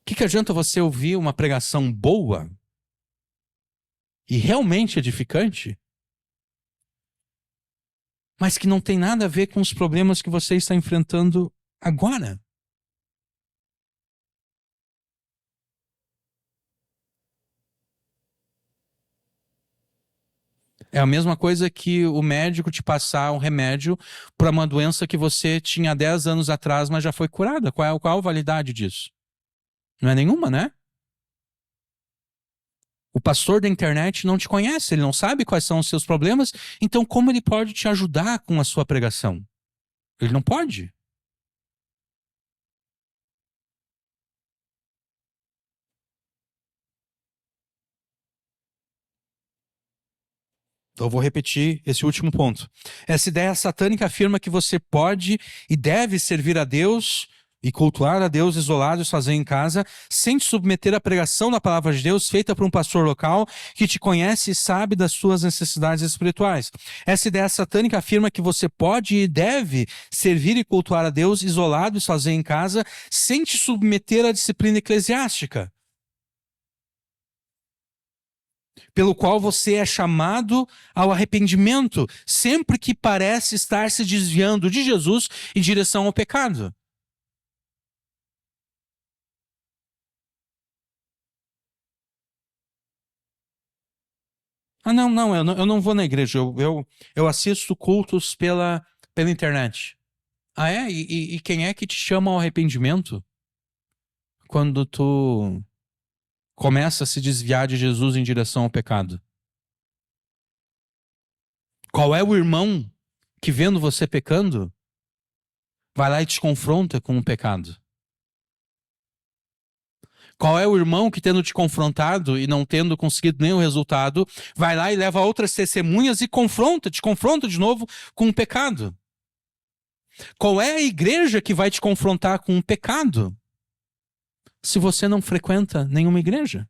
O que adianta você ouvir uma pregação boa e realmente edificante, mas que não tem nada a ver com os problemas que você está enfrentando agora? É a mesma coisa que o médico te passar um remédio para uma doença que você tinha 10 anos atrás, mas já foi curada. Qual a validade disso? Não é nenhuma, né? O pastor da internet não te conhece, ele não sabe quais são os seus problemas, então como ele pode te ajudar com a sua pregação? Ele não pode. Então, eu vou repetir esse último ponto. Essa ideia satânica afirma que você pode e deve servir a Deus e cultuar a Deus isolado e sozinho em casa, sem te submeter à pregação da palavra de Deus feita por um pastor local que te conhece e sabe das suas necessidades espirituais. Essa ideia satânica afirma que você pode e deve servir e cultuar a Deus isolado e sozinho em casa, sem te submeter à disciplina eclesiástica, pelo qual você é chamado ao arrependimento, sempre que parece estar se desviando de Jesus em direção ao pecado. Ah, não, eu não vou na igreja, eu assisto cultos pela internet. Ah, é? E quem é que te chama ao arrependimento quando tu começa a se desviar de Jesus em direção ao pecado? Qual é o irmão que, vendo você pecando, vai lá e te confronta com o pecado? Qual é o irmão que, tendo te confrontado e não tendo conseguido nenhum resultado, vai lá e leva outras testemunhas e te confronta de novo com o pecado? Qual é a igreja que vai te confrontar com o pecado se você não frequenta nenhuma igreja?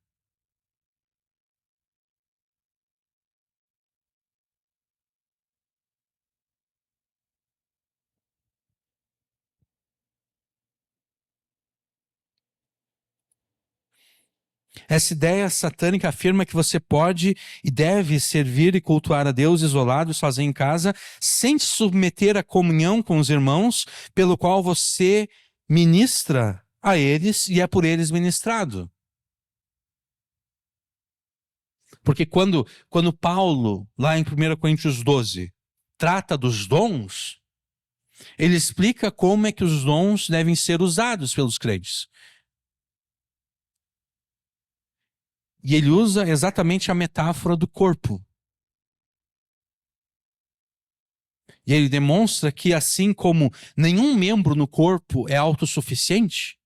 Essa ideia satânica afirma que você pode e deve servir e cultuar a Deus isolado, sozinho em casa, sem se submeter à comunhão com os irmãos, pelo qual você ministra a eles e é por eles ministrado. Porque quando Paulo, lá em 1 Coríntios 12, trata dos dons, ele explica como é que os dons devem ser usados pelos crentes. E ele usa exatamente a metáfora do corpo. E ele demonstra que, assim como nenhum membro no corpo é autossuficiente,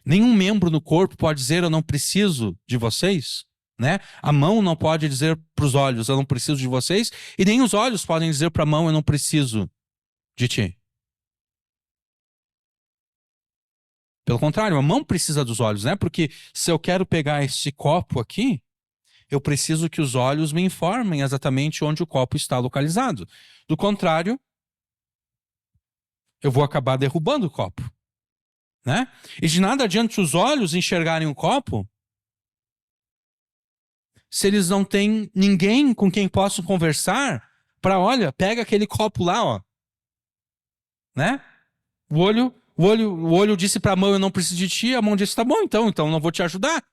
nenhum membro no corpo pode dizer eu não preciso de vocês, né? A mão não pode dizer para os olhos eu não preciso de vocês, e nem os olhos podem dizer para a mão eu não preciso de ti. Pelo contrário, a mão precisa dos olhos, né? Porque se eu quero pegar esse copo aqui, eu preciso que os olhos me informem exatamente onde o copo está localizado. Do contrário, eu vou acabar derrubando o copo, né? E de nada adianta os olhos enxergarem o copo se eles não têm ninguém com quem possam conversar para, olha, pega aquele copo lá, ó, né? O olho disse para a mão, eu não preciso de ti, a mão disse, tá bom, então não vou te ajudar.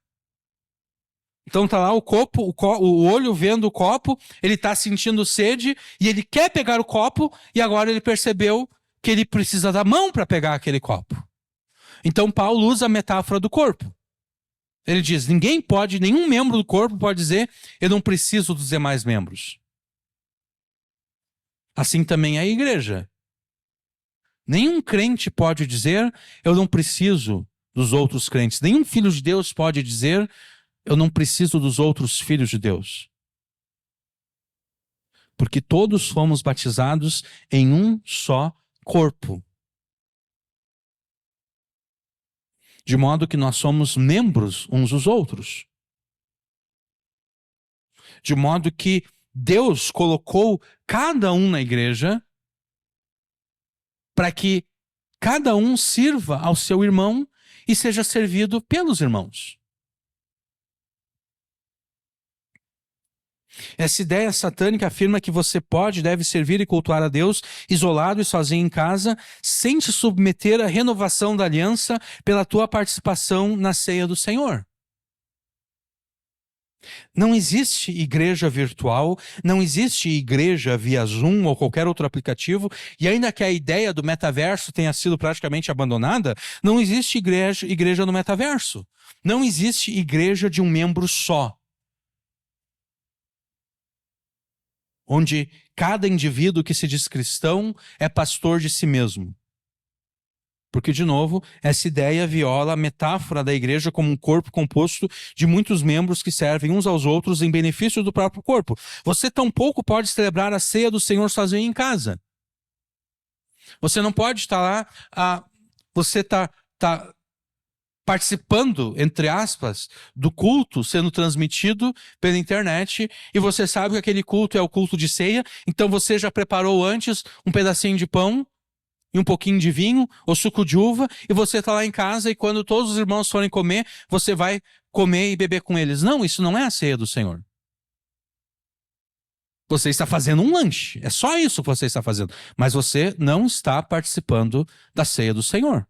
Então tá lá o copo, o olho vendo o copo, ele tá sentindo sede e ele quer pegar o copo e agora ele percebeu que ele precisa da mão para pegar aquele copo. Então Paulo usa a metáfora do corpo. Ele diz, nenhum membro do corpo pode dizer, eu não preciso dos demais membros. Assim também é a igreja. Nenhum crente pode dizer, eu não preciso dos outros crentes. Nenhum filho de Deus pode dizer, eu não preciso dos outros filhos de Deus. Porque todos fomos batizados em um só corpo. De modo que nós somos membros uns dos outros. De modo que Deus colocou cada um na igreja para que cada um sirva ao seu irmão e seja servido pelos irmãos. Essa ideia satânica afirma que você pode e deve servir e cultuar a Deus isolado e sozinho em casa, sem te submeter à renovação da aliança pela tua participação na ceia do Senhor. Não existe igreja virtual, não existe igreja via Zoom ou qualquer outro aplicativo, e ainda que a ideia do metaverso tenha sido praticamente abandonada, não existe igreja no metaverso. Não existe igreja de um membro só, onde cada indivíduo que se diz cristão é pastor de si mesmo. Porque, de novo, essa ideia viola a metáfora da igreja como um corpo composto de muitos membros que servem uns aos outros em benefício do próprio corpo. Você tampouco pode celebrar a ceia do Senhor sozinho em casa. Você não pode estar lá, você está participando, entre aspas, do culto sendo transmitido pela internet, e você sabe que aquele culto é o culto de ceia, então você já preparou antes um pedacinho de pão e um pouquinho de vinho ou suco de uva, e você está lá em casa, e quando todos os irmãos forem comer, você vai comer e beber com eles. Não, isso não é a ceia do Senhor. Você está fazendo um lanche, é só isso que você está fazendo, mas você não está participando da ceia do Senhor.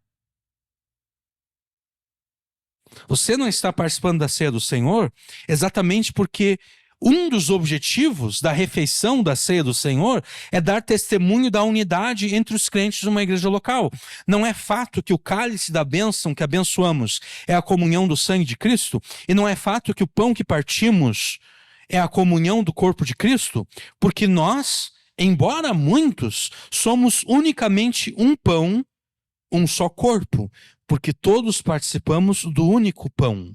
Você não está participando da ceia do Senhor exatamente porque um dos objetivos da refeição da ceia do Senhor é dar testemunho da unidade entre os crentes de uma igreja local. Não é fato que o cálice da bênção que abençoamos é a comunhão do sangue de Cristo, e não é fato que o pão que partimos é a comunhão do corpo de Cristo, porque nós, embora muitos, somos unicamente um pão, um só corpo, porque todos participamos do único pão.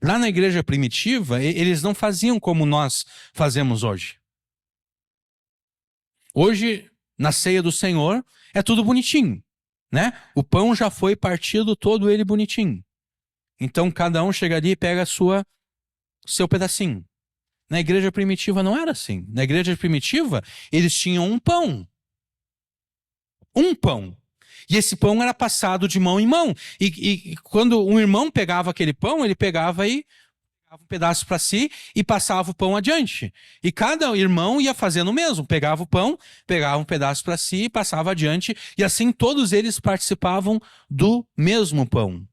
Lá na igreja primitiva, eles não faziam como nós fazemos hoje. Hoje, na ceia do Senhor, é tudo bonitinho, né? O pão já foi partido todo ele bonitinho. Então, cada um chega ali e pega seu pedacinho. Na igreja primitiva não era assim. Na igreja primitiva, eles tinham um pão. Um pão. E esse pão era passado de mão em mão. E quando um irmão pegava aquele pão, ele pegava e pegava um pedaço para si e passava o pão adiante. E cada irmão ia fazendo o mesmo. Pegava o pão, pegava um pedaço para si e passava adiante. E assim todos eles participavam do mesmo pão.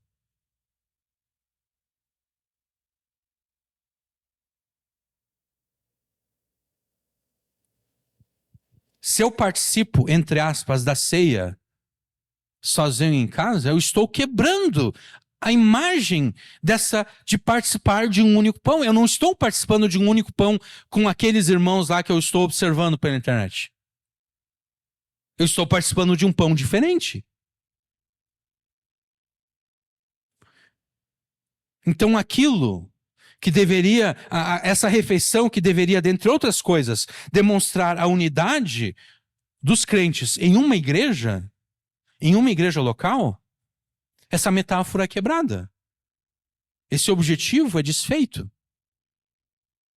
Se eu participo, entre aspas, da ceia sozinho em casa, eu estou quebrando a imagem de participar de um único pão. Eu não estou participando de um único pão com aqueles irmãos lá que eu estou observando pela internet. Eu estou participando de um pão diferente. Então aquilo que deveria, essa refeição que deveria, dentre outras coisas, demonstrar a unidade dos crentes em uma igreja local, essa metáfora é quebrada. Esse objetivo é desfeito.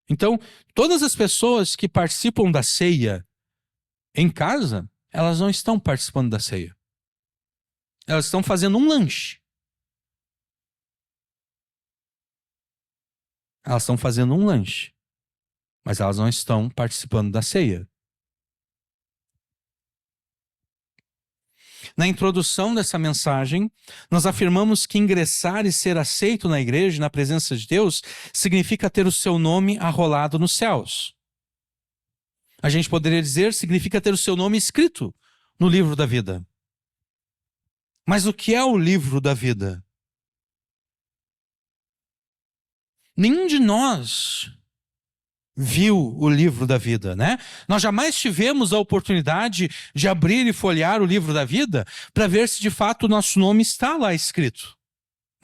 Então, todas as pessoas que participam da ceia em casa, elas não estão participando da ceia. Elas estão fazendo um lanche. Elas estão fazendo um lanche. Mas elas não estão participando da ceia. Na introdução dessa mensagem, nós afirmamos que ingressar e ser aceito na igreja, na presença de Deus, significa ter o seu nome arrolado nos céus. A gente poderia dizer, significa ter o seu nome escrito no livro da vida. Mas o que é o livro da vida? Nenhum de nós viu o livro da vida, né? Nós jamais tivemos a oportunidade de abrir e folhear o livro da vida para ver se de fato o nosso nome está lá escrito,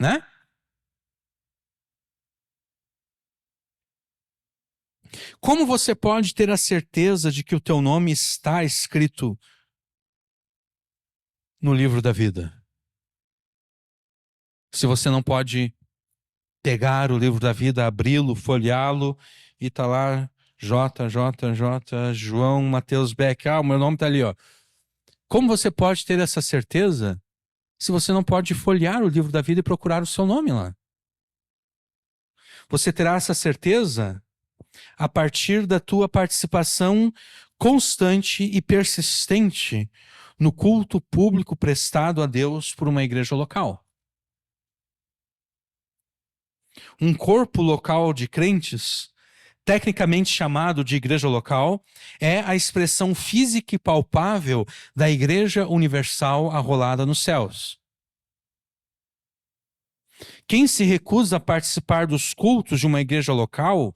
né? Como você pode ter a certeza de que o teu nome está escrito no livro da vida? Se você não pode pegar o livro da vida, abri-lo, folheá-lo e tá lá J, João Mateus Beck. Ah, o meu nome tá ali, ó. Como você pode ter essa certeza se você não pode folhear o livro da vida e procurar o seu nome lá? Você terá essa certeza a partir da tua participação constante e persistente no culto público prestado a Deus por uma igreja local. Um corpo local de crentes, tecnicamente chamado de igreja local, é a expressão física e palpável da igreja universal arrolada nos céus. Quem se recusa a participar dos cultos de uma igreja local,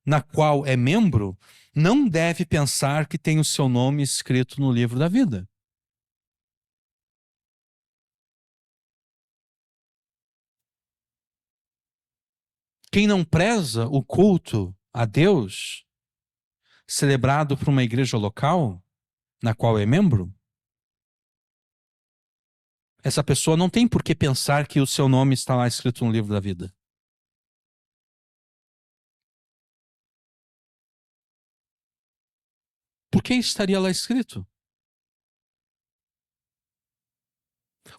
na qual é membro, não deve pensar que tem o seu nome escrito no livro da vida. Quem não preza o culto a Deus, celebrado por uma igreja local, na qual é membro, essa pessoa não tem por que pensar que o seu nome está lá escrito no livro da vida. Por que estaria lá escrito?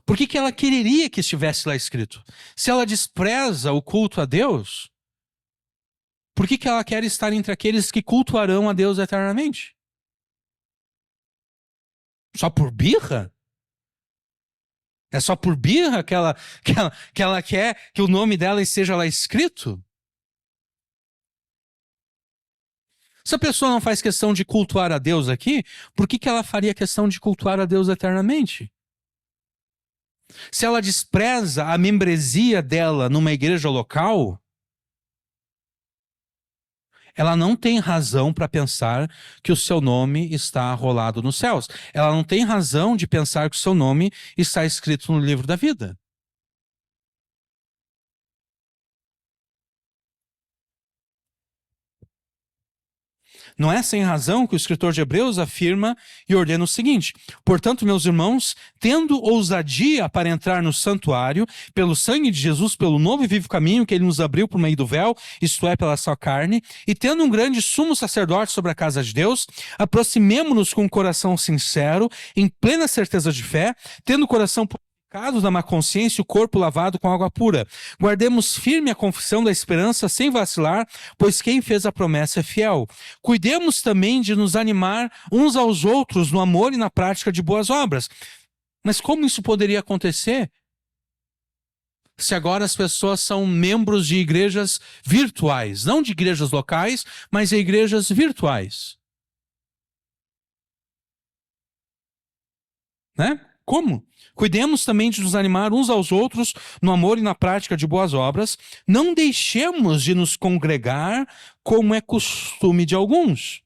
Por que ela quereria que estivesse lá escrito? Se ela despreza o culto a Deus, por que ela quer estar entre aqueles que cultuarão a Deus eternamente? Só por birra? É só por birra que ela quer que o nome dela esteja lá escrito? Se a pessoa não faz questão de cultuar a Deus aqui, por que ela faria questão de cultuar a Deus eternamente? Se ela despreza a membresia dela numa igreja local, ela não tem razão para pensar que o seu nome está arrolado nos céus. Ela não tem razão de pensar que o seu nome está escrito no livro da vida. Não é sem razão que o escritor de Hebreus afirma e ordena o seguinte: portanto, meus irmãos, tendo ousadia para entrar no santuário, pelo sangue de Jesus, pelo novo e vivo caminho que ele nos abriu por meio do véu, isto é, pela sua carne, e tendo um grande sumo sacerdote sobre a casa de Deus, aproximemo-nos com um coração sincero, em plena certeza de fé, tendo o coração purificado da má consciência e o corpo lavado com água pura. Guardemos firme a confissão da esperança sem vacilar, pois quem fez a promessa é fiel. Cuidemos também de nos animar uns aos outros no amor e na prática de boas obras. Mas como isso poderia acontecer se agora as pessoas são membros de igrejas virtuais, não de igrejas locais, mas de igrejas virtuais? Né? Como? Cuidemos também de nos animar uns aos outros no amor e na prática de boas obras. Não deixemos de nos congregar como é costume de alguns.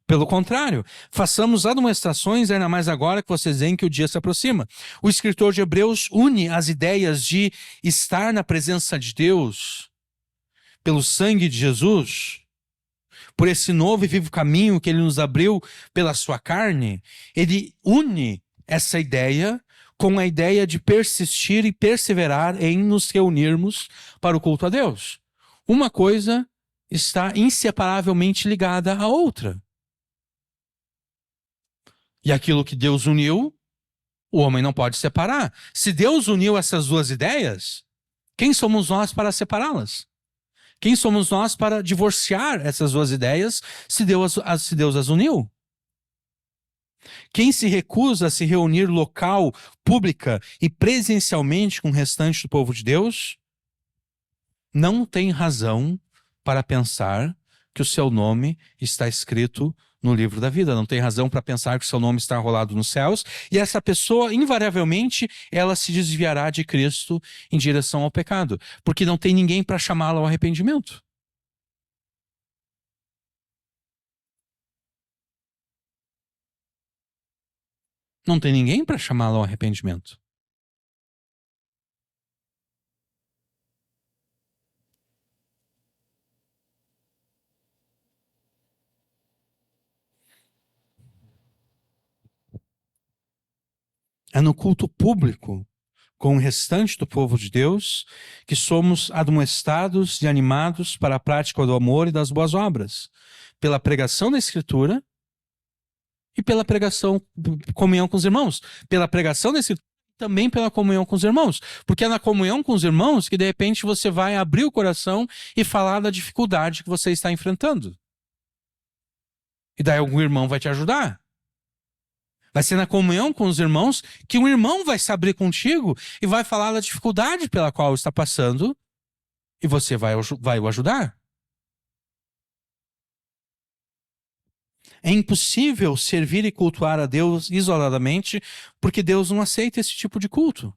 Pelo contrário, façamos admoestações, ainda mais agora que vocês veem que o dia se aproxima. O escritor de Hebreus une as ideias de estar na presença de Deus pelo sangue de Jesus, por esse novo e vivo caminho que ele nos abriu pela sua carne. Ele une essa ideia com a ideia de persistir e perseverar em nos reunirmos para o culto a Deus. Uma coisa está inseparavelmente ligada à outra. E aquilo que Deus uniu, o homem não pode separar. Se Deus uniu essas duas ideias, quem somos nós para separá-las? Quem somos nós para divorciar essas duas ideias se Deus as uniu? Quem se recusa a se reunir local, pública e presencialmente com o restante do povo de Deus, não tem razão para pensar que o seu nome está escrito no livro da vida. Não tem razão para pensar que o seu nome está enrolado nos céus. E essa pessoa, invariavelmente, ela se desviará de Cristo em direção ao pecado. Porque não tem ninguém para chamá-la ao arrependimento. Não tem ninguém para chamá-lo ao arrependimento. É no culto público, com o restante do povo de Deus, que somos admoestados e animados para a prática do amor e das boas obras, pela pregação da Escritura e pela pregação, comunhão com os irmãos. Pela pregação da Escritura e também pela comunhão com os irmãos. Porque é na comunhão com os irmãos que de repente você vai abrir o coração e falar da dificuldade que você está enfrentando. E daí algum irmão vai te ajudar. Vai ser na comunhão com os irmãos que um irmão vai se abrir contigo e vai falar da dificuldade pela qual está passando e você vai o ajudar. É impossível servir e cultuar a Deus isoladamente porque Deus não aceita esse tipo de culto.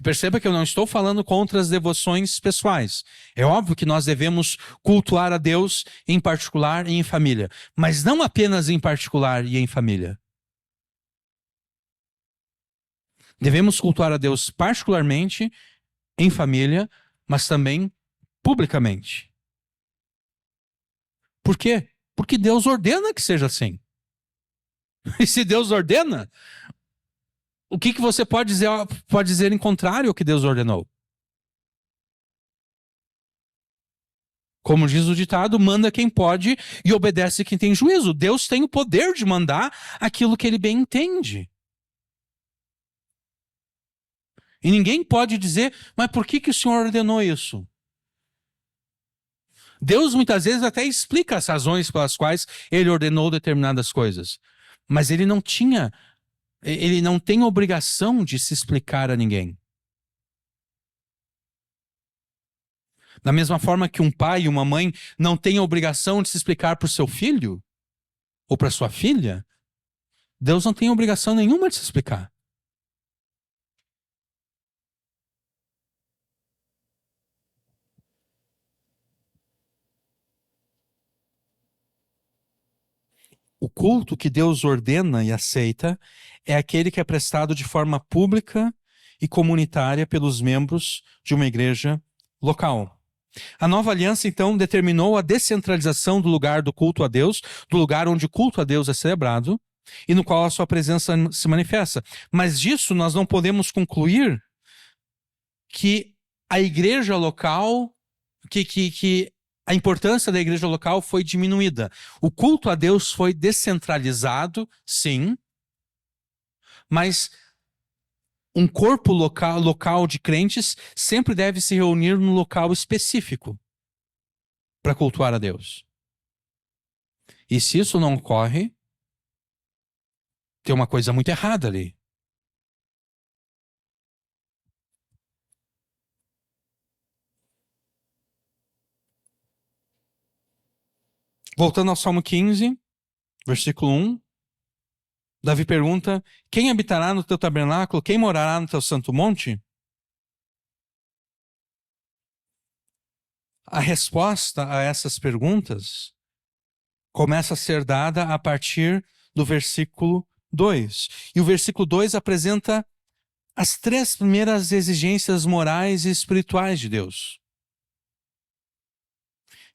Perceba que eu não estou falando contra as devoções pessoais. É óbvio que nós devemos cultuar a Deus em particular e em família. Mas não apenas em particular e em família. Devemos cultuar a Deus particularmente em família, mas também publicamente. Por quê? Porque Deus ordena que seja assim. E se Deus ordena, o que você pode dizer em contrário ao que Deus ordenou? Como diz o ditado, manda quem pode e obedece quem tem juízo. Deus tem o poder de mandar aquilo que ele bem entende. E ninguém pode dizer, mas por que o Senhor ordenou isso? Deus muitas vezes até explica as razões pelas quais ele ordenou determinadas coisas. Mas ele não tem obrigação de se explicar a ninguém. Da mesma forma que um pai e uma mãe não têm a obrigação de se explicar para o seu filho ou para sua filha, Deus não tem obrigação nenhuma de se explicar. O culto que Deus ordena e aceita é aquele que é prestado de forma pública e comunitária pelos membros de uma igreja local. A nova aliança, então, determinou a descentralização do lugar do culto a Deus, do lugar onde o culto a Deus é celebrado e no qual a sua presença se manifesta. Mas disso nós não podemos concluir a igreja local, que a importância da igreja local foi diminuída. O culto a Deus foi descentralizado, sim, mas um corpo local de crentes sempre deve se reunir num local específico para cultuar a Deus. E se isso não ocorre, tem uma coisa muito errada ali. Voltando ao Salmo 15, versículo 1, Davi pergunta: quem habitará no teu tabernáculo? Quem morará no teu santo monte? A resposta a essas perguntas começa a ser dada a partir do versículo 2. E o versículo 2 apresenta as 3 primeiras exigências morais e espirituais de Deus,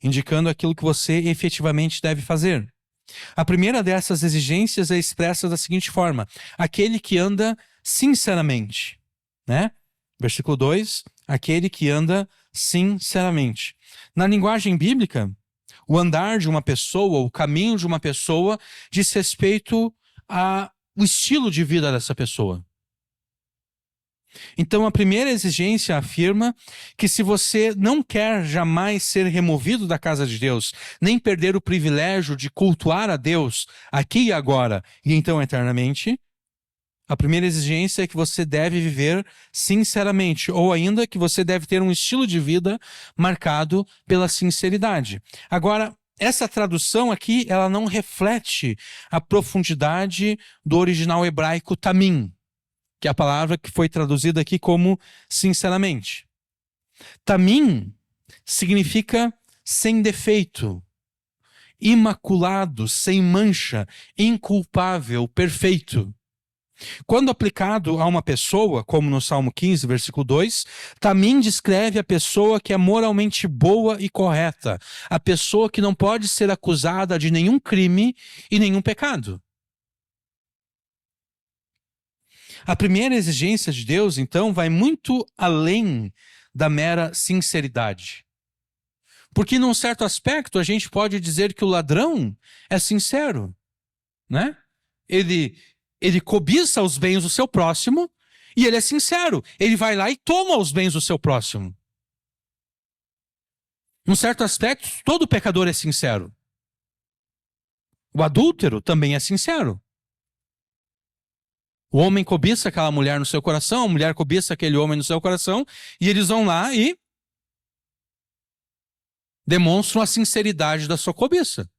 indicando aquilo que você efetivamente deve fazer. A primeira dessas exigências é expressa da seguinte forma: aquele que anda sinceramente, né? Versículo 2, aquele que anda sinceramente. Na linguagem bíblica, o andar de uma pessoa, o caminho de uma pessoa, diz respeito ao estilo de vida dessa pessoa. Então, a primeira exigência afirma que se você não quer jamais ser removido da casa de Deus, nem perder o privilégio de cultuar a Deus aqui e agora, e então eternamente, a primeira exigência é que você deve viver sinceramente, ou ainda que você deve ter um estilo de vida marcado pela sinceridade. Agora, essa tradução aqui, ela não reflete a profundidade do original hebraico tamim, que é a palavra que foi traduzida aqui como sinceramente. Tamim significa sem defeito, imaculado, sem mancha, inculpável, perfeito. Quando aplicado a uma pessoa, como no Salmo 15, versículo 2, também descreve a pessoa que é moralmente boa e correta, a pessoa que não pode ser acusada de nenhum crime e nenhum pecado. A primeira exigência de Deus, então, vai muito além da mera sinceridade. Porque, num certo aspecto, a gente pode dizer que o ladrão é sincero, né? Ele cobiça os bens do seu próximo e ele é sincero. Ele vai lá e toma os bens do seu próximo. Num certo aspecto, todo pecador é sincero. O adúltero também é sincero. O homem cobiça aquela mulher no seu coração, a mulher cobiça aquele homem no seu coração, e eles vão lá e demonstram a sinceridade da sua cobiça.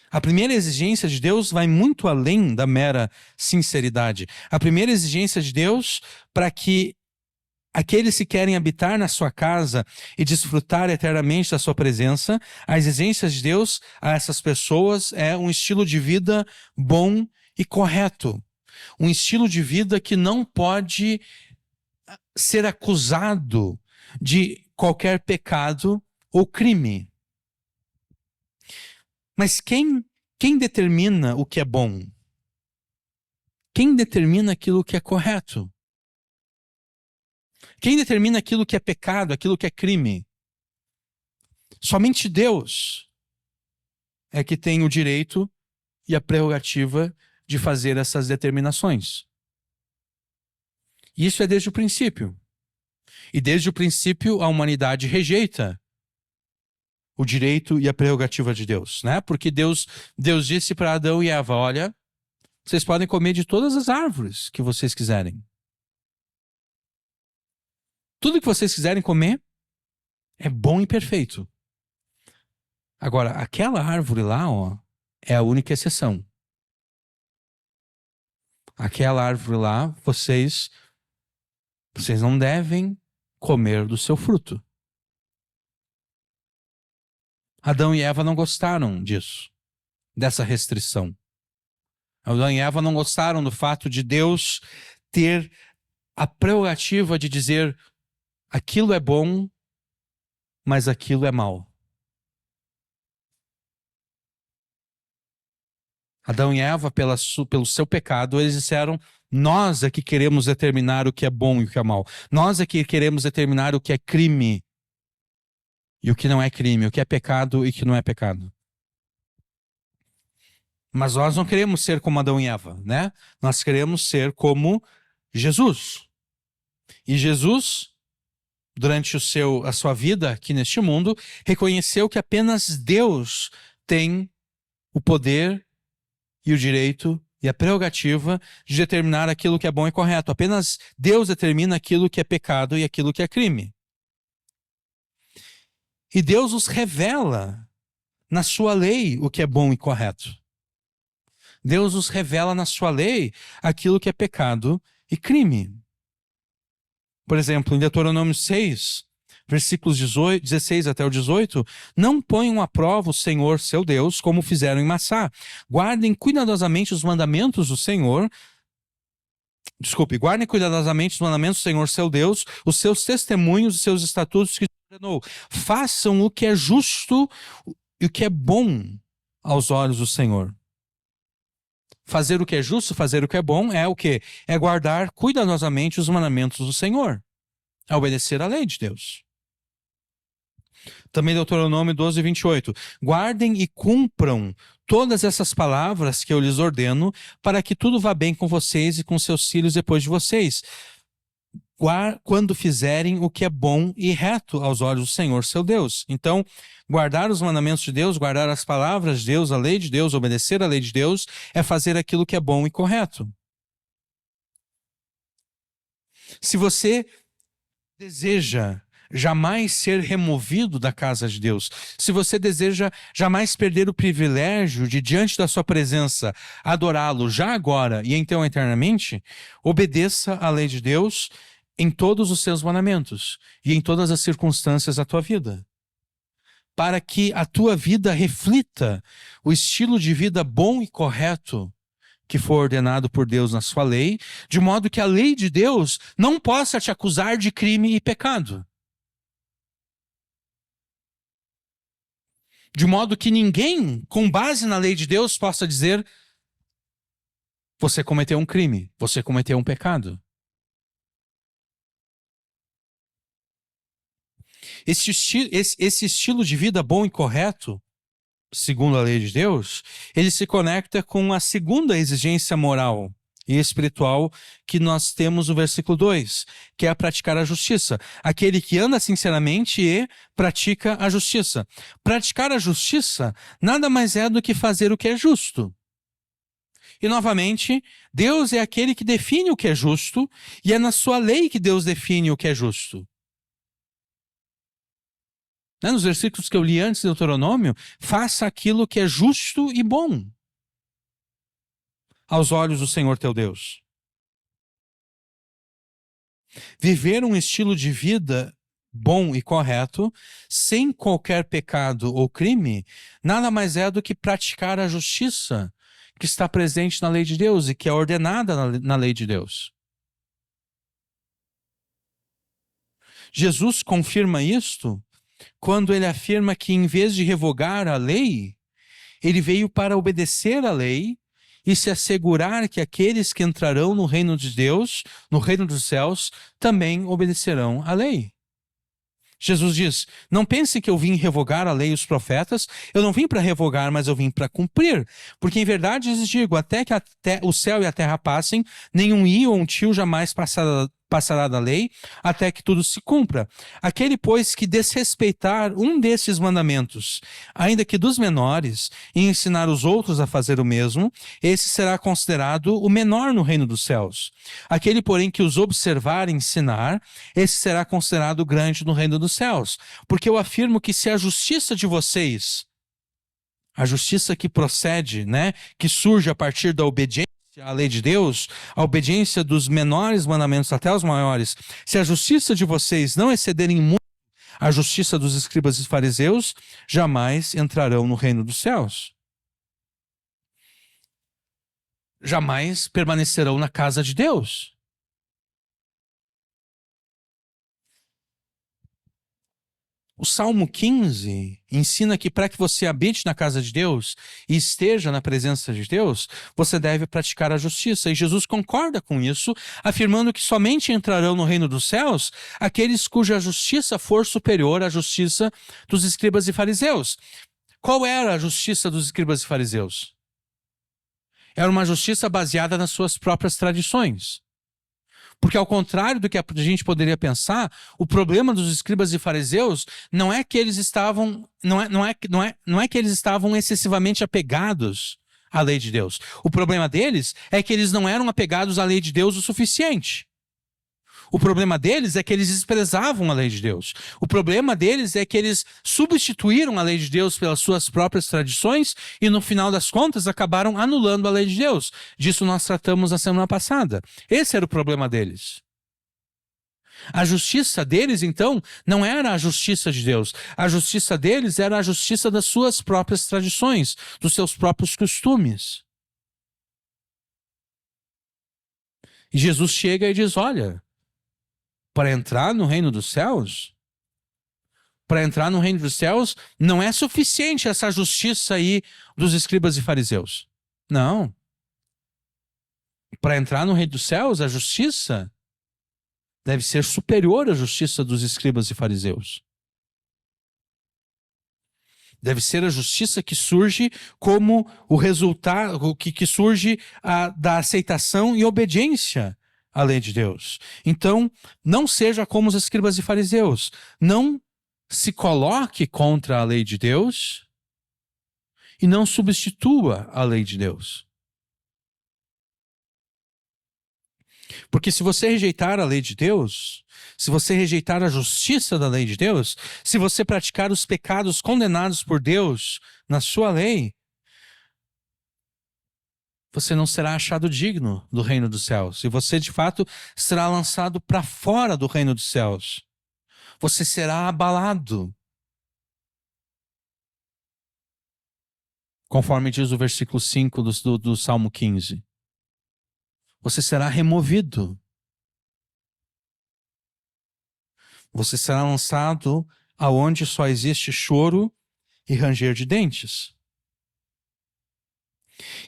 A primeira exigência de Deus vai muito além da mera sinceridade. A primeira exigência de Deus para que aqueles que querem habitar na sua casa e desfrutar eternamente da sua presença, a exigência de Deus a essas pessoas é um estilo de vida bom e correto. Um estilo de vida que não pode ser acusado de qualquer pecado ou crime. Mas quem determina o que é bom? Quem determina aquilo que é correto? Quem determina aquilo que é pecado, aquilo que é crime? Somente Deus é que tem o direito e a prerrogativa de fazer essas determinações. Isso é desde o princípio. E desde o princípio a humanidade rejeita o direito e a prerrogativa de Deus, né? Porque Deus disse para Adão e Eva, olha, vocês podem comer de todas as árvores que vocês quiserem. Tudo que vocês quiserem comer é bom e perfeito. Agora, aquela árvore lá, ó, é a única exceção. Aquela árvore lá, vocês não devem comer do seu fruto. Adão e Eva não gostaram disso, dessa restrição. Adão e Eva não gostaram do fato de Deus ter a prerrogativa de dizer aquilo é bom, mas aquilo é mal. Adão e Eva, pelo seu pecado, eles disseram, nós é que queremos determinar o que é bom e o que é mal. Nós é que queremos determinar o que é crime e o que não é crime, o que é pecado e o que não é pecado. Mas nós não queremos ser como Adão e Eva, né? Nós queremos ser como Jesus. E Jesus, durante a sua vida aqui neste mundo, reconheceu que apenas Deus tem o poder e o direito e a prerrogativa de determinar aquilo que é bom e correto. Apenas Deus determina aquilo que é pecado e aquilo que é crime. E Deus nos revela na sua lei o que é bom e correto. Deus nos revela na sua lei aquilo que é pecado e crime. Por exemplo, em Deuteronômio 6, versículos 16 até o 18, não ponham à prova o Senhor, seu Deus, como fizeram em Massá. Guardem cuidadosamente os mandamentos do Senhor, guardem cuidadosamente os mandamentos do Senhor, seu Deus, os seus testemunhos, os seus estatutos que ordenou. Façam o que é justo e o que é bom aos olhos do Senhor. Fazer o que é justo, fazer o que é bom é o quê? É guardar cuidadosamente os mandamentos do Senhor. É obedecer à lei de Deus. Também Deuteronômio 12, 28. Guardem e cumpram todas essas palavras que eu lhes ordeno, para que tudo vá bem com vocês e com seus filhos depois de vocês, quando fizerem o que é bom e reto aos olhos do Senhor, seu Deus. Então, guardar os mandamentos de Deus, guardar as palavras de Deus, a lei de Deus, obedecer à lei de Deus, é fazer aquilo que é bom e correto. Se você deseja jamais ser removido da casa de Deus, se você deseja jamais perder o privilégio de, diante da sua presença, adorá-lo já agora e então eternamente, obedeça à lei de Deus em todos os seus mandamentos e em todas as circunstâncias da tua vida. para que a tua vida reflita o estilo de vida bom e correto que foi ordenado por Deus na sua lei, de modo que a lei de Deus não possa te acusar de crime e pecado. De modo que ninguém, com base na lei de Deus, possa dizer: você cometeu um crime, você cometeu um pecado. Esse estilo de vida bom e correto, segundo a lei de Deus, ele se conecta com a segunda exigência moral e espiritual que nós temos no versículo 2, que é praticar a justiça. Aquele que anda sinceramente e pratica a justiça. Praticar a justiça nada mais é do que fazer o que é justo. E, novamente, Deus é aquele que define o que é justo, e é na sua lei que Deus define o que é justo. Nos versículos que eu li antes do Deuteronômio, faça aquilo que é justo e bom aos olhos do Senhor teu Deus. Viver um estilo de vida bom e correto, sem qualquer pecado ou crime, nada mais é do que praticar a justiça que está presente na lei de Deus e que é ordenada na lei de Deus. Jesus confirma isto quando ele afirma que, em vez de revogar a lei, ele veio para obedecer a lei e se assegurar que aqueles que entrarão no reino de Deus, no reino dos céus, também obedecerão à lei. Jesus diz: não pense que eu vim revogar a lei e os profetas, eu não vim para revogar, mas eu vim para cumprir. Porque em verdade lhes digo, até que o céu e a terra passem, nenhum i ou um tio jamais passará da lei, até que tudo se cumpra. Aquele, pois, que desrespeitar um desses mandamentos, ainda que dos menores, e ensinar os outros a fazer o mesmo, esse será considerado o menor no reino dos céus. Aquele, porém, que os observar e ensinar, esse será considerado grande no reino dos céus. Porque eu afirmo que se a justiça de vocês, a justiça que procede, que surge a partir da obediência à lei de Deus, a obediência dos menores mandamentos até os maiores, se a justiça de vocês não excederem muito a justiça dos escribas e fariseus, jamais entrarão no reino dos céus. Jamais permanecerão na casa de Deus. O Salmo 15 ensina que para que você habite na casa de Deus e esteja na presença de Deus, você deve praticar a justiça. E Jesus concorda com isso, afirmando que somente entrarão no reino dos céus aqueles cuja justiça for superior à justiça dos escribas e fariseus. Qual era a justiça dos escribas e fariseus? Era uma justiça baseada nas suas próprias tradições. Porque, ao contrário do que a gente poderia pensar, o problema dos escribas e fariseus não é que eles estavam, não é que eles estavam excessivamente apegados à lei de Deus. O problema deles é que eles não eram apegados à lei de Deus o suficiente. O problema deles é que eles desprezavam a lei de Deus. O problema deles é que eles substituíram a lei de Deus pelas suas próprias tradições e, no final das contas, acabaram anulando a lei de Deus. Disso nós tratamos na semana passada. Esse era o problema deles. A justiça deles, então, não era a justiça de Deus. A justiça deles era a justiça das suas próprias tradições, dos seus próprios costumes. E Jesus chega e diz: olha, para entrar no reino dos céus, não é suficiente essa justiça aí dos escribas e fariseus. Não. Para entrar no reino dos céus, a justiça deve ser superior à justiça dos escribas e fariseus. Deve ser a justiça que surge como o resultado, que surge da aceitação e obediência à lei de Deus. Então, não seja como os escribas e fariseus. Não se coloque contra a lei de Deus e não substitua a lei de Deus. Porque se você rejeitar a lei de Deus, se você rejeitar a justiça da lei de Deus, se você praticar os pecados condenados por Deus na sua lei, você não será achado digno do reino dos céus. E você, de fato, será lançado para fora do reino dos céus. Você será abalado. Conforme diz o versículo 5 do Salmo 15. Você será removido. Você será lançado aonde só existe choro e ranger de dentes.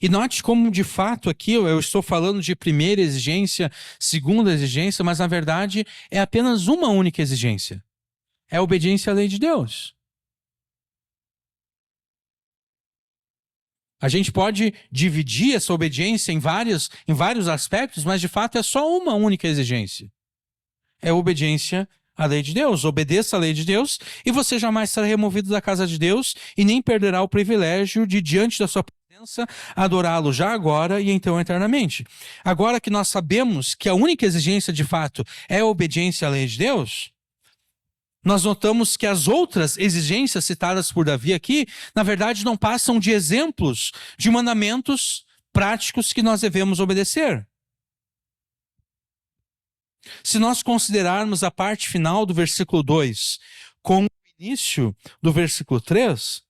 E note como, de fato, aqui eu estou falando de primeira exigência, segunda exigência, mas na verdade é apenas uma única exigência. É a obediência à lei de Deus. A gente pode dividir essa obediência em vários aspectos, mas de fato é só uma única exigência. É a obediência à lei de Deus. Obedeça à lei de Deus e você jamais será removido da casa de Deus e nem perderá o privilégio de, diante da sua presença, adorá-lo já agora e então eternamente. Agora que nós sabemos que a única exigência de fato é a obediência à lei de Deus, nós notamos que as outras exigências citadas por Davi aqui, na verdade, não passam de exemplos de mandamentos práticos que nós devemos obedecer. Se nós considerarmos a parte final do versículo 2 com o início do versículo 3,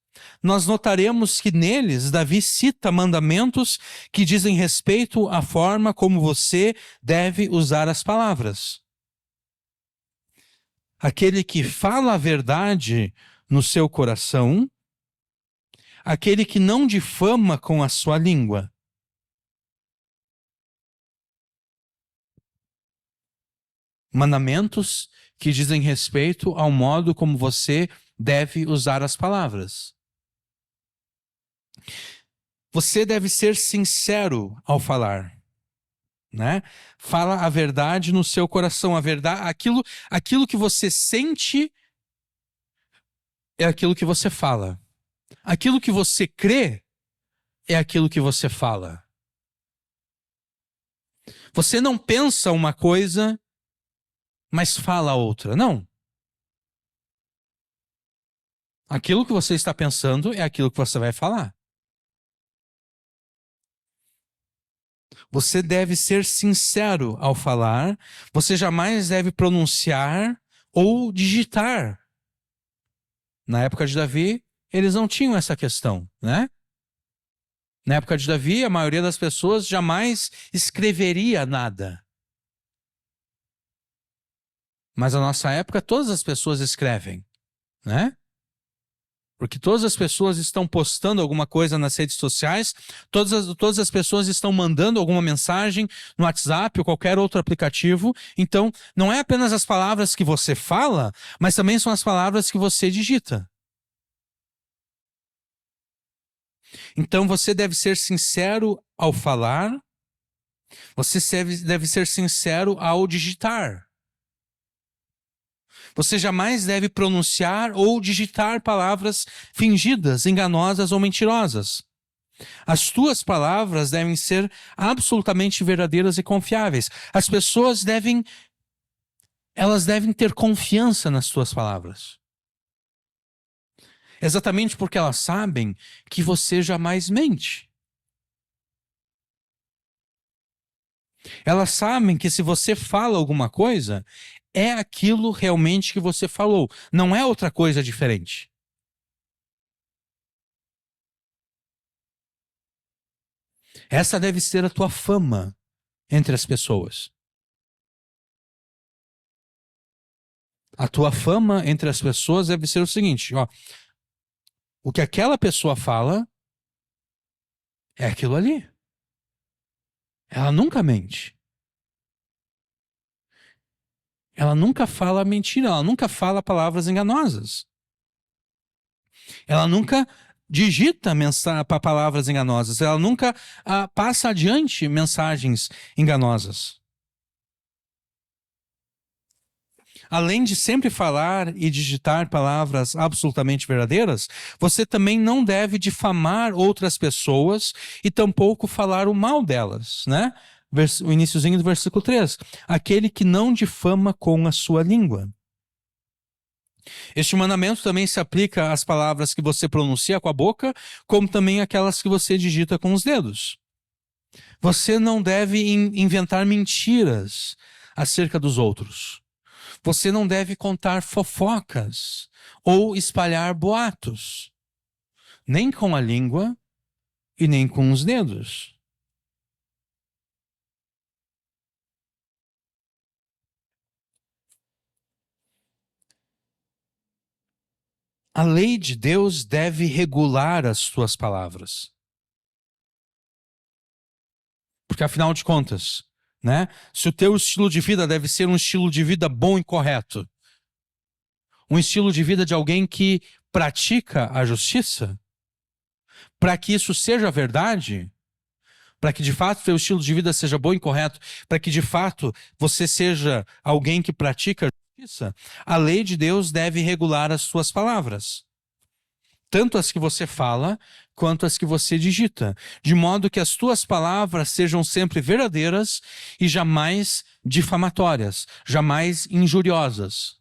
nós notaremos que neles Davi cita mandamentos que dizem respeito à forma como você deve usar as palavras. Aquele que fala a verdade no seu coração, aquele que não difama com a sua língua. Mandamentos que dizem respeito ao modo como você deve usar as palavras. Você deve ser sincero ao falar, né? Fala a verdade no seu coração, a verdade, aquilo que você sente é aquilo que você fala. Aquilo que você crê é aquilo que você fala. Você não pensa uma coisa, mas fala outra. Não. Aquilo que você está pensando é aquilo que você vai falar. Você deve ser sincero ao falar. Você jamais deve pronunciar ou digitar. Na época de Davi, eles não tinham essa questão, né? Na época de Davi, a maioria das pessoas jamais escreveria nada. Mas na nossa época, todas as pessoas escrevem, né? Porque todas as pessoas estão postando alguma coisa nas redes sociais, todas as pessoas estão mandando alguma mensagem no WhatsApp ou qualquer outro aplicativo. Então, não é apenas as palavras que você fala, mas também são as palavras que você digita. Então, você deve ser sincero ao falar, você deve ser sincero ao digitar. Você jamais deve pronunciar ou digitar palavras fingidas, enganosas ou mentirosas. As tuas palavras devem ser absolutamente verdadeiras e confiáveis. As pessoas elas devem ter confiança nas tuas palavras. Exatamente porque elas sabem que você jamais mente. Elas sabem que se você fala alguma coisa, é aquilo realmente que você falou. Não é outra coisa diferente. Essa deve ser a tua fama entre as pessoas. A tua fama entre as pessoas deve ser o seguinte, ó. O que aquela pessoa fala é aquilo ali. Ela nunca mente. Ela nunca fala mentira, ela nunca fala palavras enganosas. Ela nunca digita palavras enganosas, ela nunca passa adiante mensagens enganosas. Além de sempre falar e digitar palavras absolutamente verdadeiras, você também não deve difamar outras pessoas e tampouco falar o mal delas, né? O iniciozinho do versículo 3. Aquele que não difama com a sua língua. Este mandamento também se aplica às palavras que você pronuncia com a boca, como também aquelas que você digita com os dedos. Você não deve inventar mentiras acerca dos outros. Você não deve contar fofocas ou espalhar boatos, nem com a língua, e nem com os dedos. A lei de Deus deve regular as suas palavras. Porque afinal de contas, né? Se o teu estilo de vida deve ser um estilo de vida bom e correto, um estilo de vida de alguém que pratica a justiça, para que isso seja verdade, para que de fato o teu estilo de vida seja bom e correto, para que de fato você seja alguém que pratica a justiça, a lei de Deus deve regular as suas palavras. Tanto as que você fala, quanto as que você digita, de modo que as tuas palavras sejam sempre verdadeiras e jamais difamatórias, jamais injuriosas.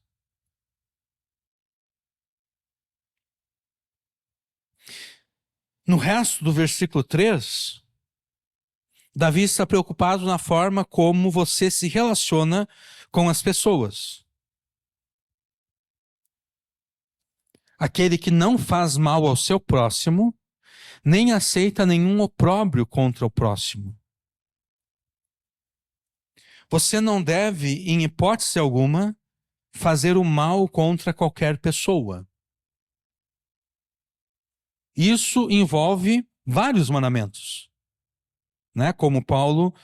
No resto do versículo 3, Davi está preocupado na forma como você se relaciona com as pessoas. Aquele que não faz mal ao seu próximo, nem aceita nenhum opróbrio contra o próximo. Você não deve, em hipótese alguma, fazer o mal contra qualquer pessoa. Isso envolve vários mandamentos, né? Como Paulo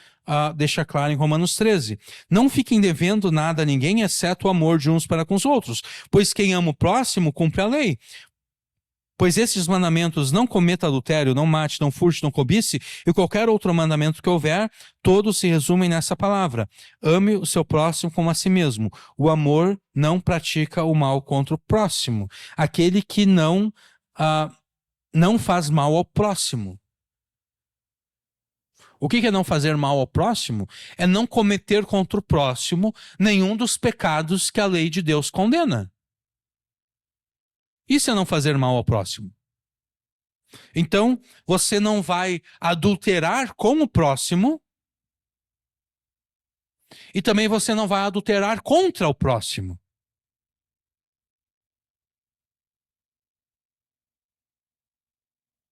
deixa claro em Romanos 13. Não fiquem devendo nada a ninguém, exceto o amor de uns para com os outros, pois quem ama o próximo cumpre a lei. Pois esses mandamentos, não cometa adultério, não mate, não furte, não cobice, e qualquer outro mandamento que houver, todos se resumem nessa palavra: ame o seu próximo como a si mesmo. O amor não pratica o mal contra o próximo. Aquele que não faz mal ao próximo. O que é não fazer mal ao próximo? É não cometer contra o próximo nenhum dos pecados que a lei de Deus condena. Isso é não fazer mal ao próximo. Então, você não vai adulterar com o próximo e também você não vai adulterar contra o próximo.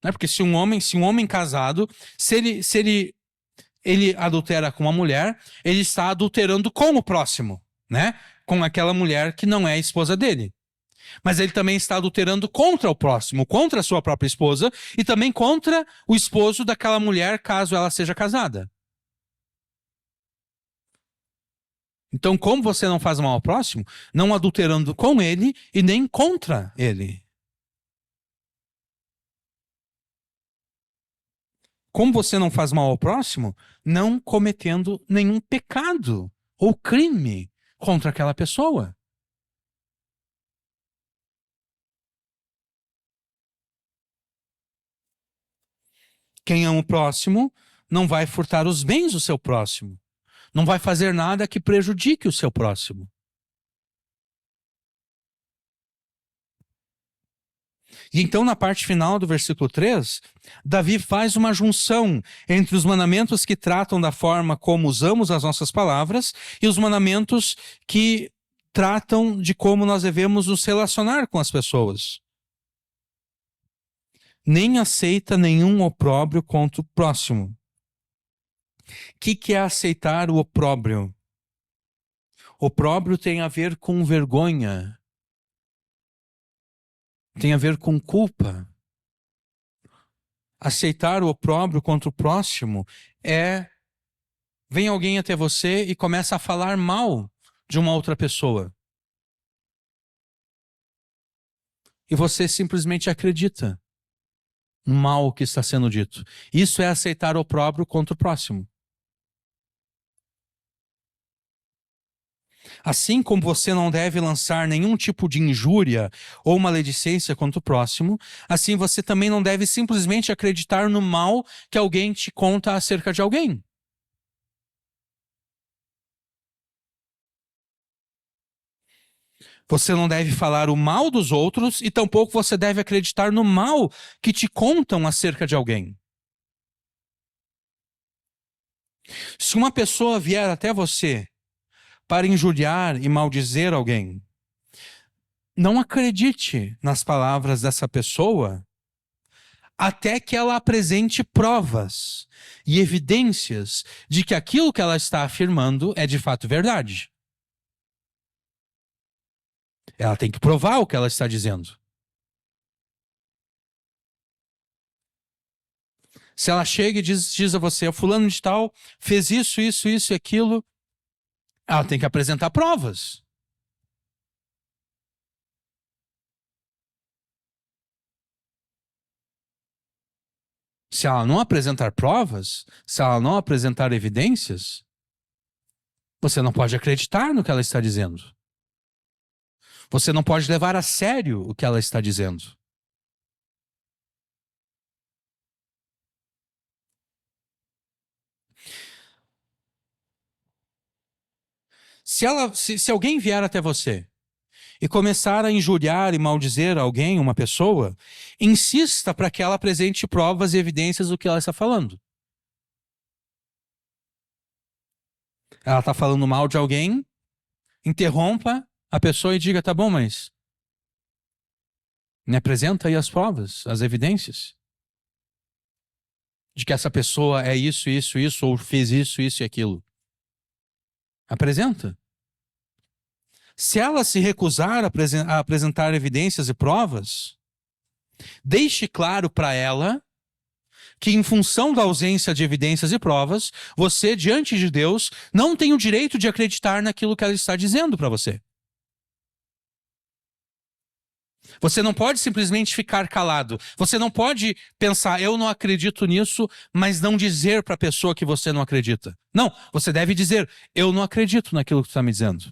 Né? Porque se um homem casado, se ele adultera com uma mulher, ele está adulterando com o próximo, né? Com aquela mulher que não é a esposa dele. Mas ele também está adulterando contra o próximo, contra a sua própria esposa e também contra o esposo daquela mulher, caso ela seja casada. Então, como você não faz mal ao próximo? Não adulterando com ele e nem contra ele. Como você não faz mal ao próximo? Não cometendo nenhum pecado ou crime contra aquela pessoa. Quem ama o próximo não vai furtar os bens do seu próximo. Não vai fazer nada que prejudique o seu próximo. E então, na parte final do versículo 3, Davi faz uma junção entre os mandamentos que tratam da forma como usamos as nossas palavras e os mandamentos que tratam de como nós devemos nos relacionar com as pessoas. Nem aceita nenhum opróbrio contra o próximo. O que é aceitar o opróbrio? Opróbrio tem a ver com vergonha, tem a ver com culpa. Aceitar o opróbrio contra o próximo vem alguém até você e começa a falar mal de uma outra pessoa. E você simplesmente acredita no mal que está sendo dito. Isso é aceitar o opróbrio contra o próximo. Assim como você não deve lançar nenhum tipo de injúria ou maledicência contra o próximo, assim você também não deve simplesmente acreditar no mal que alguém te conta acerca de alguém. Você não deve falar o mal dos outros e tampouco você deve acreditar no mal que te contam acerca de alguém. Se uma pessoa vier até você para injuriar e maldizer alguém, não acredite nas palavras dessa pessoa até que ela apresente provas e evidências de que aquilo que ela está afirmando é de fato verdade. Ela tem que provar o que ela está dizendo. Se ela chega e diz a você, o fulano de tal fez isso, isso, isso e aquilo, ela tem que apresentar provas. Se ela não apresentar provas, se ela não apresentar evidências, você não pode acreditar no que ela está dizendo. Você não pode levar a sério o que ela está dizendo. Se alguém vier até você e começar a injuriar e maldizer alguém, uma pessoa, insista para que ela apresente provas e evidências do que ela está falando. Ela está falando mal de alguém, interrompa a pessoa e diga, tá bom, mas me apresenta aí as provas, as evidências de que essa pessoa é isso, isso, isso, ou fez isso, isso e aquilo. Apresenta. Se ela se recusar a apresentar evidências e provas, deixe claro para ela que, em função da ausência de evidências e provas, você, diante de Deus, não tem o direito de acreditar naquilo que ela está dizendo para você. Você não pode simplesmente ficar calado. Você não pode pensar, eu não acredito nisso, mas não dizer para a pessoa que você não acredita. Não, você deve dizer, eu não acredito naquilo que você está me dizendo.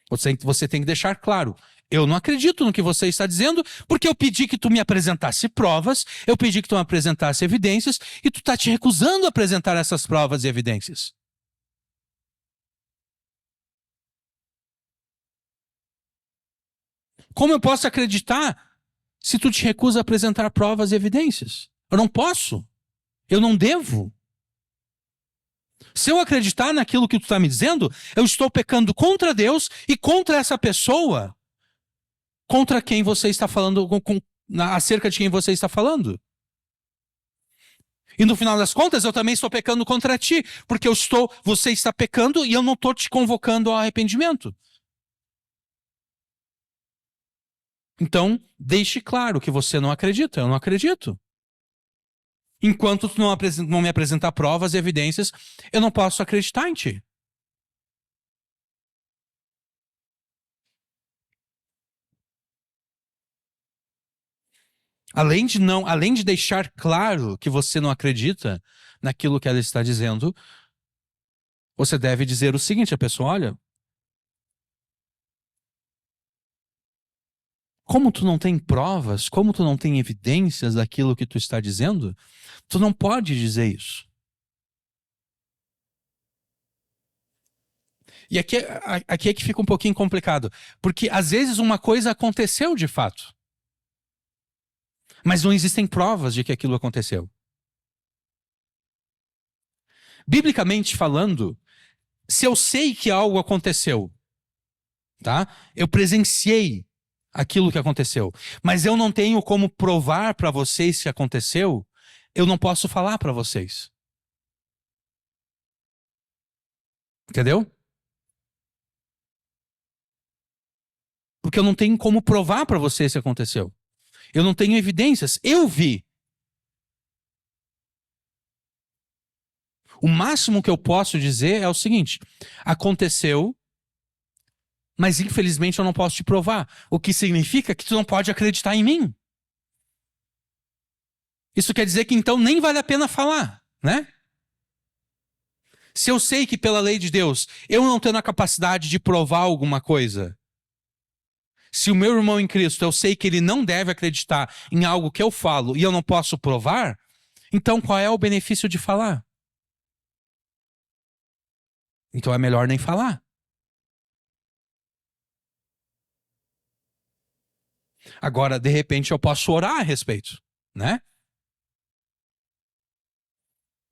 Você tem que deixar claro, eu não acredito no que você está dizendo, porque eu pedi que tu me apresentasse provas, eu pedi que tu me apresentasse evidências, e tu está te recusando a apresentar essas provas e evidências. Como eu posso acreditar se tu te recusa a apresentar provas e evidências? Eu não posso. Eu não devo. Se eu acreditar naquilo que tu está me dizendo, eu estou pecando contra Deus e contra essa pessoa contra quem você está falando, acerca de quem você está falando. E no final das contas, eu também estou pecando contra ti, porque você está pecando e eu não estou te convocando ao arrependimento. Então, deixe claro que você não acredita, eu não acredito. Enquanto tu não me apresentar provas e evidências, eu não posso acreditar em ti. Além de deixar claro que você não acredita naquilo que ela está dizendo, você deve dizer o seguinte à pessoa, olha, como tu não tem provas, como tu não tem evidências daquilo que tu está dizendo, tu não pode dizer isso. E aqui é que fica um pouquinho complicado, porque às vezes uma coisa aconteceu de fato, mas não existem provas de que aquilo aconteceu. Biblicamente falando, se eu sei que algo aconteceu, tá? Eu presenciei aquilo que aconteceu, mas eu não tenho como provar para vocês que aconteceu, eu não posso falar para vocês. Entendeu? Porque eu não tenho como provar para vocês que aconteceu. Eu não tenho evidências. Eu vi. O máximo que eu posso dizer é o seguinte: aconteceu, mas infelizmente eu não posso te provar. O que significa que tu não pode acreditar em mim. Isso quer dizer que então nem vale a pena falar, né? Se eu sei que pela lei de Deus eu não tenho a capacidade de provar alguma coisa, se o meu irmão em Cristo eu sei que ele não deve acreditar em algo que eu falo e eu não posso provar, então qual é o benefício de falar? Então é melhor nem falar. Agora, de repente, eu posso orar a respeito, né?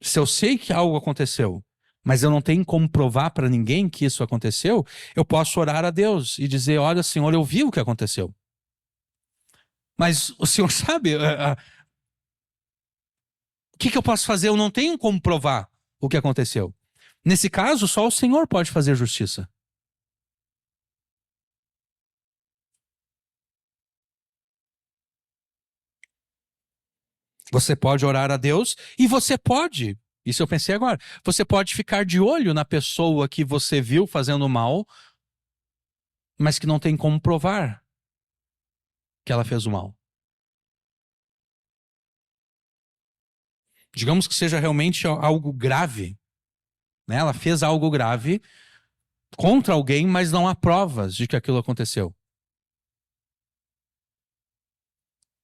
Se eu sei que algo aconteceu, mas eu não tenho como provar para ninguém que isso aconteceu, eu posso orar a Deus e dizer: olha, Senhor, eu vi o que aconteceu. Mas o Senhor sabe, o que eu posso fazer? Eu não tenho como provar o que aconteceu. Nesse caso, só o Senhor pode fazer justiça. Você pode orar a Deus e você pode, isso eu pensei agora, você pode ficar de olho na pessoa que você viu fazendo mal, mas que não tem como provar que ela fez o mal. Digamos que seja realmente algo grave, né? Ela fez algo grave contra alguém, mas não há provas de que aquilo aconteceu.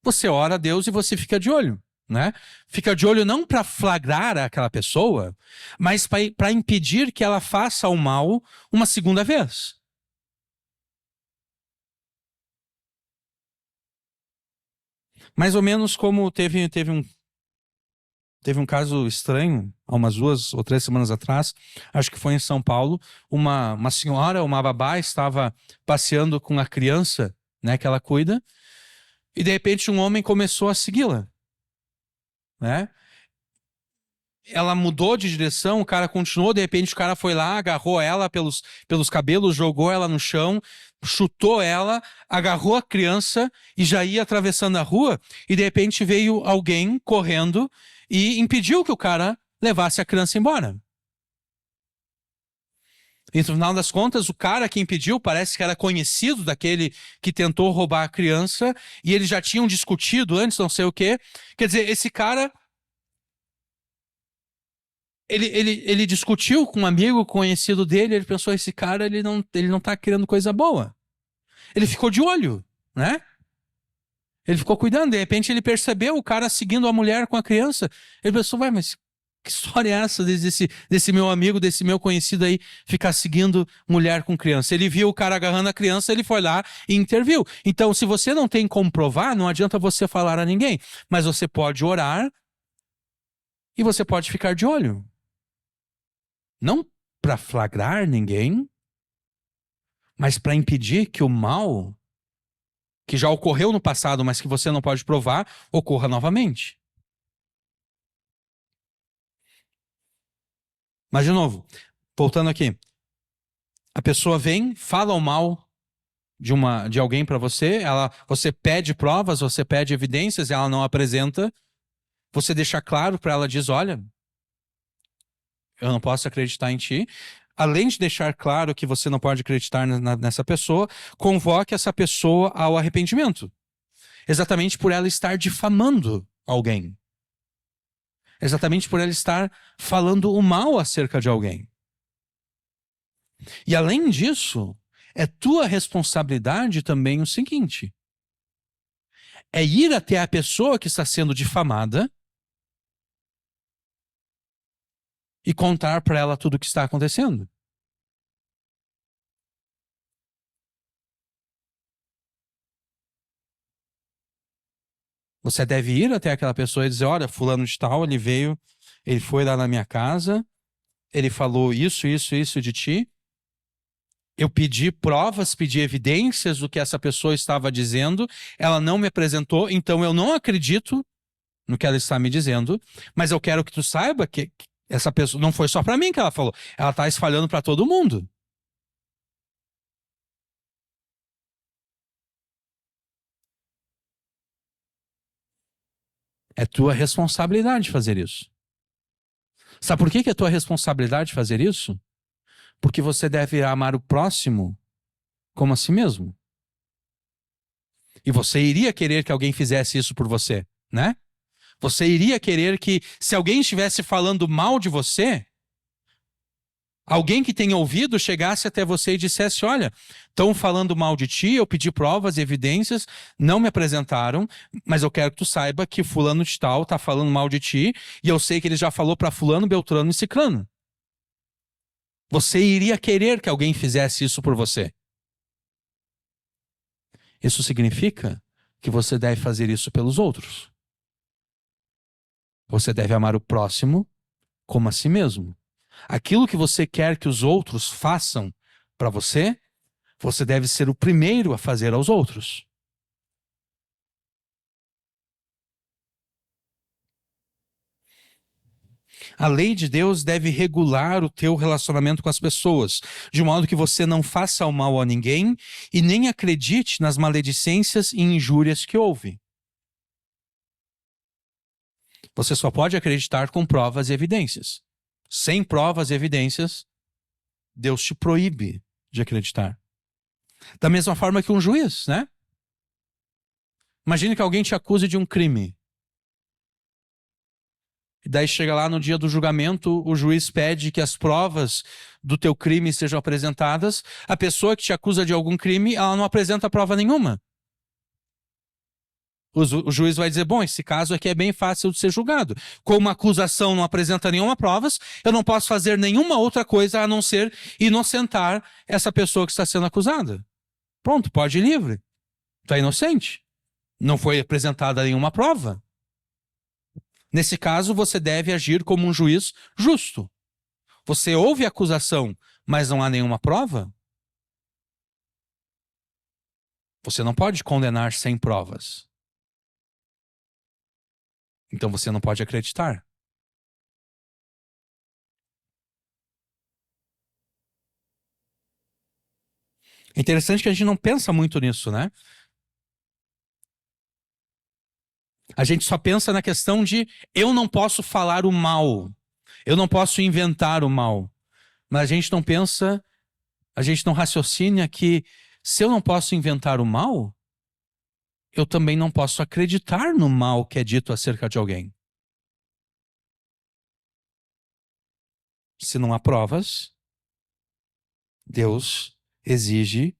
Você ora a Deus e você fica de olho, né? Fica de olho não para flagrar aquela pessoa, mas para impedir que ela faça o mal uma segunda vez. Mais ou menos como teve um caso estranho, há umas 2 ou 3 semanas atrás, acho que foi em São Paulo, uma senhora, uma babá, estava passeando com a criança, né, que ela cuida, e de repente um homem começou a segui-la, né? Ela mudou de direção, o cara continuou, de repente o cara foi lá, agarrou ela pelos cabelos, jogou ela no chão, chutou ela, agarrou a criança e já ia atravessando a rua, e de repente veio alguém correndo e impediu que o cara levasse a criança embora. E no final das contas, o cara que impediu parece que era conhecido daquele que tentou roubar a criança, e eles já tinham discutido antes, não sei o quê. Quer dizer, esse cara ele discutiu com um amigo conhecido dele, ele pensou: esse cara ele não tá querendo coisa boa. Ele ficou de olho, né? Ele ficou cuidando, de repente ele percebeu o cara seguindo a mulher com a criança. Ele pensou: vai, mas que história é essa desse meu amigo, desse meu conhecido aí, ficar seguindo mulher com criança? Ele viu o cara agarrando a criança, ele foi lá e interviu. Então, se você não tem como provar, não adianta você falar a ninguém. Mas você pode orar e você pode ficar de olho. Não para flagrar ninguém, mas para impedir que o mal, que já ocorreu no passado, mas que você não pode provar, ocorra novamente. Mas, de novo, voltando aqui, a pessoa vem, fala o mal de alguém para você, você pede provas, você pede evidências, ela não apresenta, você deixa claro para ela, diz: olha, eu não posso acreditar em ti. Além de deixar claro que você não pode acreditar nessa pessoa, convoque essa pessoa ao arrependimento. Exatamente por ela estar difamando alguém. Exatamente por ela estar falando o mal acerca de alguém. E além disso, é tua responsabilidade também o seguinte: é ir até a pessoa que está sendo difamada e contar para ela tudo o que está acontecendo. Você deve ir até aquela pessoa e dizer: olha, fulano de tal, ele veio, ele foi lá na minha casa, ele falou isso, isso, isso de ti. Eu pedi provas, pedi evidências do que essa pessoa estava dizendo, ela não me apresentou, então eu não acredito no que ela está me dizendo, mas eu quero que tu saiba que essa pessoa não foi só para mim que ela falou, ela está espalhando para todo mundo. É tua responsabilidade fazer isso. Sabe por que é tua responsabilidade fazer isso? Porque você deve amar o próximo como a si mesmo. E você iria querer que alguém fizesse isso por você, né? Você iria querer que, se alguém estivesse falando mal de você, alguém que tenha ouvido chegasse até você e dissesse: olha, estão falando mal de ti, eu pedi provas e evidências, não me apresentaram, mas eu quero que tu saiba que fulano de tal está falando mal de ti, e eu sei que ele já falou para fulano, beltrano e ciclano. Você iria querer que alguém fizesse isso por você. Isso significa que você deve fazer isso pelos outros. Você deve amar o próximo como a si mesmo. Aquilo que você quer que os outros façam para você, você deve ser o primeiro a fazer aos outros. A lei de Deus deve regular o teu relacionamento com as pessoas, de modo que você não faça o mal a ninguém e nem acredite nas maledicências e injúrias que ouve. Você só pode acreditar com provas e evidências. Sem provas e evidências, Deus te proíbe de acreditar. Da mesma forma que um juiz, né? Imagine que alguém te acuse de um crime. E daí chega lá no dia do julgamento, o juiz pede que as provas do teu crime sejam apresentadas. A pessoa que te acusa de algum crime, ela não apresenta prova nenhuma. O juiz vai dizer, bom, esse caso aqui é bem fácil de ser julgado. Como a acusação não apresenta nenhuma provas, eu não posso fazer nenhuma outra coisa a não ser inocentar essa pessoa que está sendo acusada. Pronto, pode ir livre. Está inocente. Não foi apresentada nenhuma prova. Nesse caso, você deve agir como um juiz justo. Você ouve a acusação, mas não há nenhuma prova? Você não pode condenar sem provas. Então você não pode acreditar. É interessante que a gente não pensa muito nisso, né? A gente só pensa na questão de eu não posso falar o mal. Eu não posso inventar o mal. Mas a gente não pensa, a gente não raciocina que se eu não posso inventar o mal, eu também não posso acreditar no mal que é dito acerca de alguém. Se não há provas, Deus exige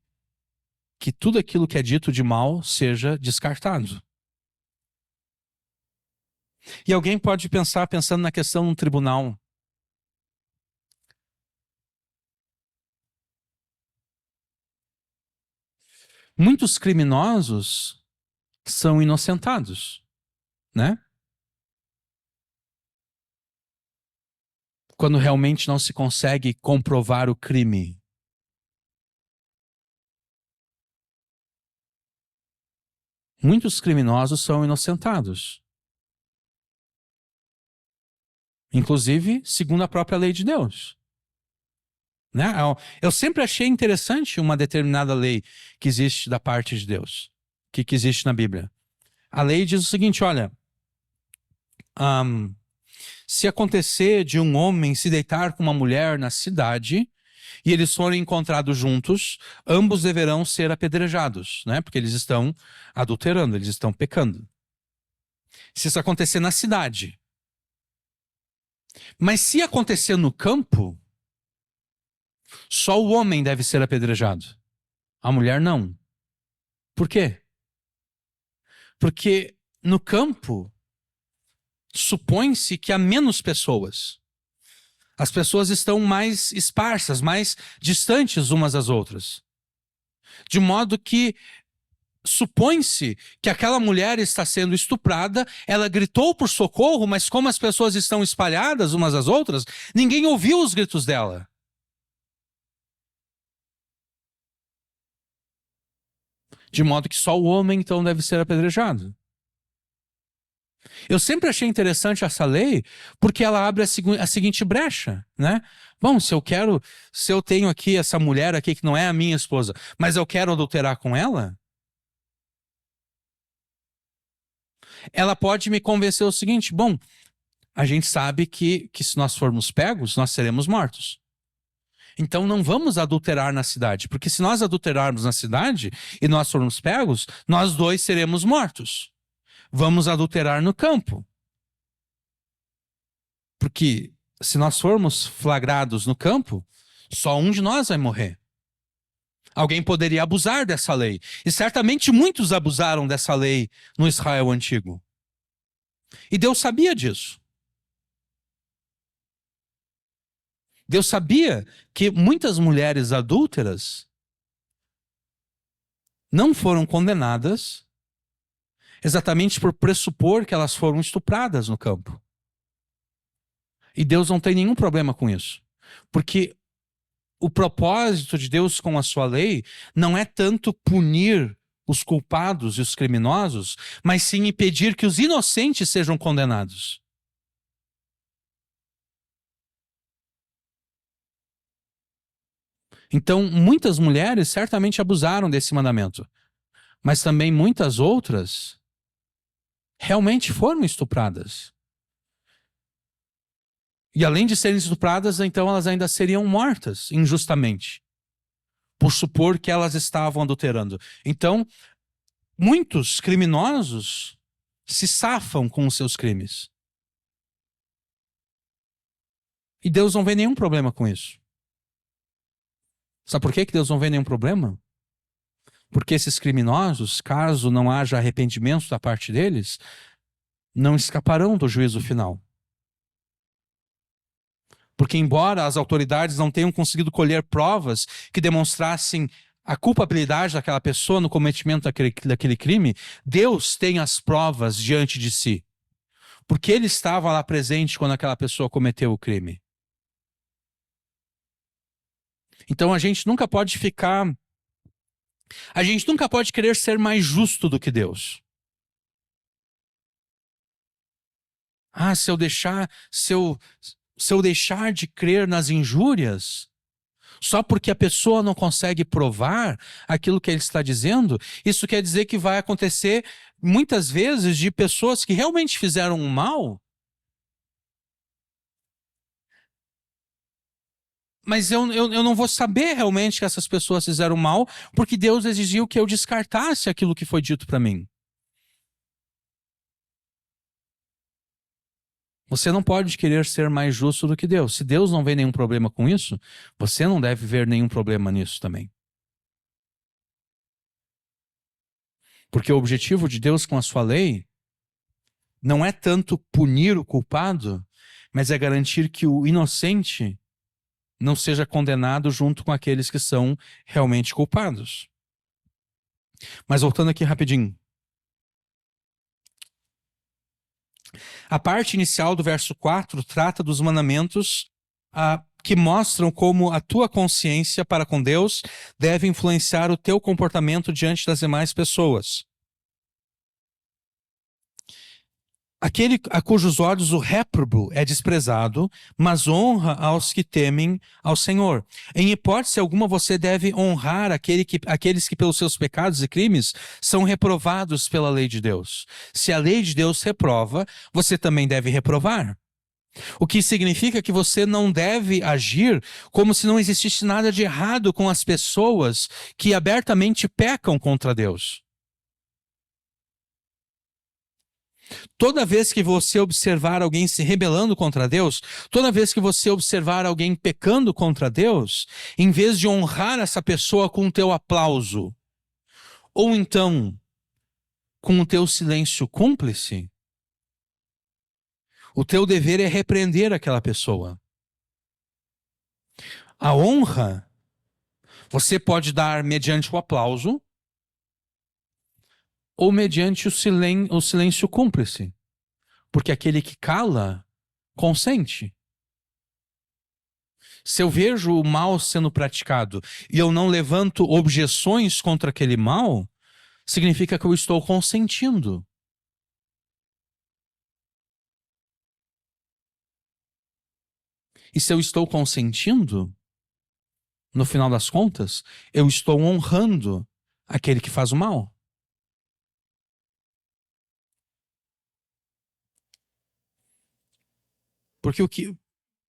que tudo aquilo que é dito de mal seja descartado. E alguém pode pensar, pensando na questão de um tribunal. Muitos criminosos são inocentados, né? Quando realmente não se consegue comprovar o crime. Muitos criminosos são inocentados. Inclusive, segundo a própria lei de Deus. Né? Eu sempre achei interessante uma determinada lei que existe da parte de Deus, que existe na Bíblia. A lei diz o seguinte, olha, se acontecer de um homem se deitar com uma mulher na cidade e eles forem encontrados juntos, ambos deverão ser apedrejados, né? Porque eles estão adulterando, eles estão pecando. Se isso acontecer na cidade. Mas se acontecer no campo, só o homem deve ser apedrejado. A mulher não. Por quê? Porque no campo supõe-se que há menos pessoas. As pessoas estão mais esparsas, mais distantes umas das outras. De modo que supõe-se que aquela mulher está sendo estuprada, ela gritou por socorro, mas como as pessoas estão espalhadas umas das outras, ninguém ouviu os gritos dela. De modo que só o homem então deve ser apedrejado. Eu sempre achei interessante essa lei, porque ela abre a seguinte brecha, né? Bom, se eu tenho aqui essa mulher aqui que não é a minha esposa, mas eu quero adulterar com ela pode me convencer o seguinte, bom, a gente sabe que se nós formos pegos, nós seremos mortos. Então não vamos adulterar na cidade, porque se nós adulterarmos na cidade e nós formos pegos, nós dois seremos mortos. Vamos adulterar no campo. Porque se nós formos flagrados no campo, só um de nós vai morrer. Alguém poderia abusar dessa lei. E certamente muitos abusaram dessa lei no Israel antigo. E Deus sabia disso. Deus sabia que muitas mulheres adúlteras não foram condenadas exatamente por pressupor que elas foram estupradas no campo. E Deus não tem nenhum problema com isso. Porque o propósito de Deus com a sua lei não é tanto punir os culpados e os criminosos, mas sim impedir que os inocentes sejam condenados. Então, muitas mulheres certamente abusaram desse mandamento, mas também muitas outras realmente foram estupradas. E além de serem estupradas, então elas ainda seriam mortas injustamente, por supor que elas estavam adulterando. Então, muitos criminosos se safam com os seus crimes. E Deus não vê nenhum problema com isso. Sabe por que Deus não vê nenhum problema? Porque esses criminosos, caso não haja arrependimento da parte deles, não escaparão do juízo final. Porque embora as autoridades não tenham conseguido colher provas que demonstrassem a culpabilidade daquela pessoa no cometimento daquele crime, Deus tem as provas diante de si. Porque Ele estava lá presente quando aquela pessoa cometeu o crime. Então a gente nunca pode querer ser mais justo do que Deus. Se eu deixar de crer nas injúrias, só porque a pessoa não consegue provar aquilo que ele está dizendo, isso quer dizer que vai acontecer muitas vezes de pessoas que realmente fizeram um mal, mas eu não vou saber realmente que essas pessoas fizeram mal, porque Deus exigiu que eu descartasse aquilo que foi dito para mim. Você não pode querer ser mais justo do que Deus. Se Deus não vê nenhum problema com isso, você não deve ver nenhum problema nisso também. Porque o objetivo de Deus com a sua lei não é tanto punir o culpado, mas é garantir que o inocente não seja condenado junto com aqueles que são realmente culpados. Mas voltando aqui rapidinho. A parte inicial do verso 4 trata dos mandamentos que mostram como a tua consciência para com Deus deve influenciar o teu comportamento diante das demais pessoas. Aquele a cujos olhos o réprobo é desprezado, mas honra aos que temem ao Senhor. Em hipótese alguma você deve honrar aqueles que pelos seus pecados e crimes são reprovados pela lei de Deus. Se a lei de Deus reprova, você também deve reprovar. O que significa que você não deve agir como se não existisse nada de errado com as pessoas que abertamente pecam contra Deus. Toda vez que você observar alguém se rebelando contra Deus, toda vez que você observar alguém pecando contra Deus, em vez de honrar essa pessoa com o teu aplauso, ou então com o teu silêncio cúmplice, o teu dever é repreender aquela pessoa. A honra você pode dar mediante o aplauso, ou mediante o silêncio cúmplice. Porque aquele que cala, consente. Se eu vejo o mal sendo praticado e eu não levanto objeções contra aquele mal, significa que eu estou consentindo. E se eu estou consentindo, no final das contas, eu estou honrando aquele que faz o mal. Porque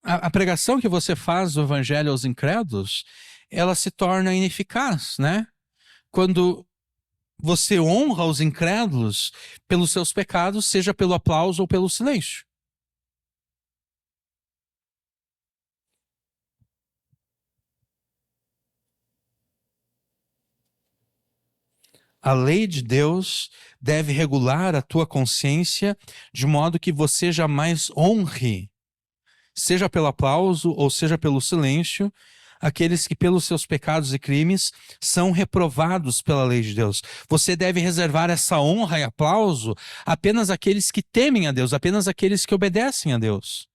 a pregação que você faz do evangelho aos incrédulos, ela se torna ineficaz, né? Quando você honra os incrédulos pelos seus pecados, seja pelo aplauso ou pelo silêncio. A lei de Deus deve regular a tua consciência de modo que você jamais honre, seja pelo aplauso ou seja pelo silêncio, aqueles que pelos seus pecados e crimes são reprovados pela lei de Deus. Você deve reservar essa honra e aplauso apenas àqueles que temem a Deus, apenas àqueles que obedecem a Deus.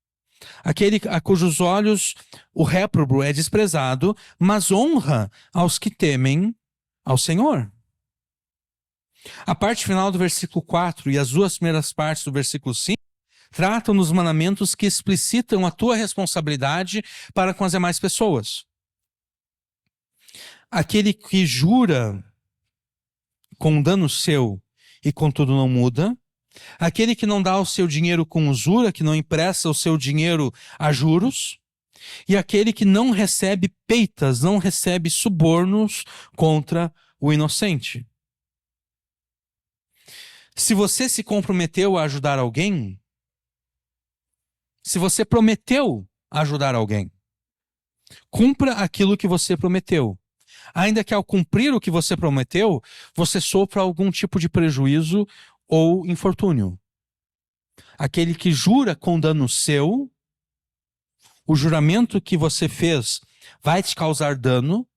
Aquele a cujos olhos o réprobo é desprezado, mas honra aos que temem ao Senhor. A parte final do versículo 4 e as duas primeiras partes do versículo 5 tratam dos mandamentos que explicitam a tua responsabilidade para com as demais pessoas. Aquele que jura com dano seu e contudo não muda, aquele que não dá o seu dinheiro com usura, que não empresta o seu dinheiro a juros, e aquele que não recebe peitas, não recebe subornos contra o inocente. Se você se comprometeu a ajudar alguém, se você prometeu ajudar alguém, cumpra aquilo que você prometeu. Ainda que ao cumprir o que você prometeu, você sofra algum tipo de prejuízo ou infortúnio. Aquele que jura com dano seu, o juramento que você fez vai te causar dano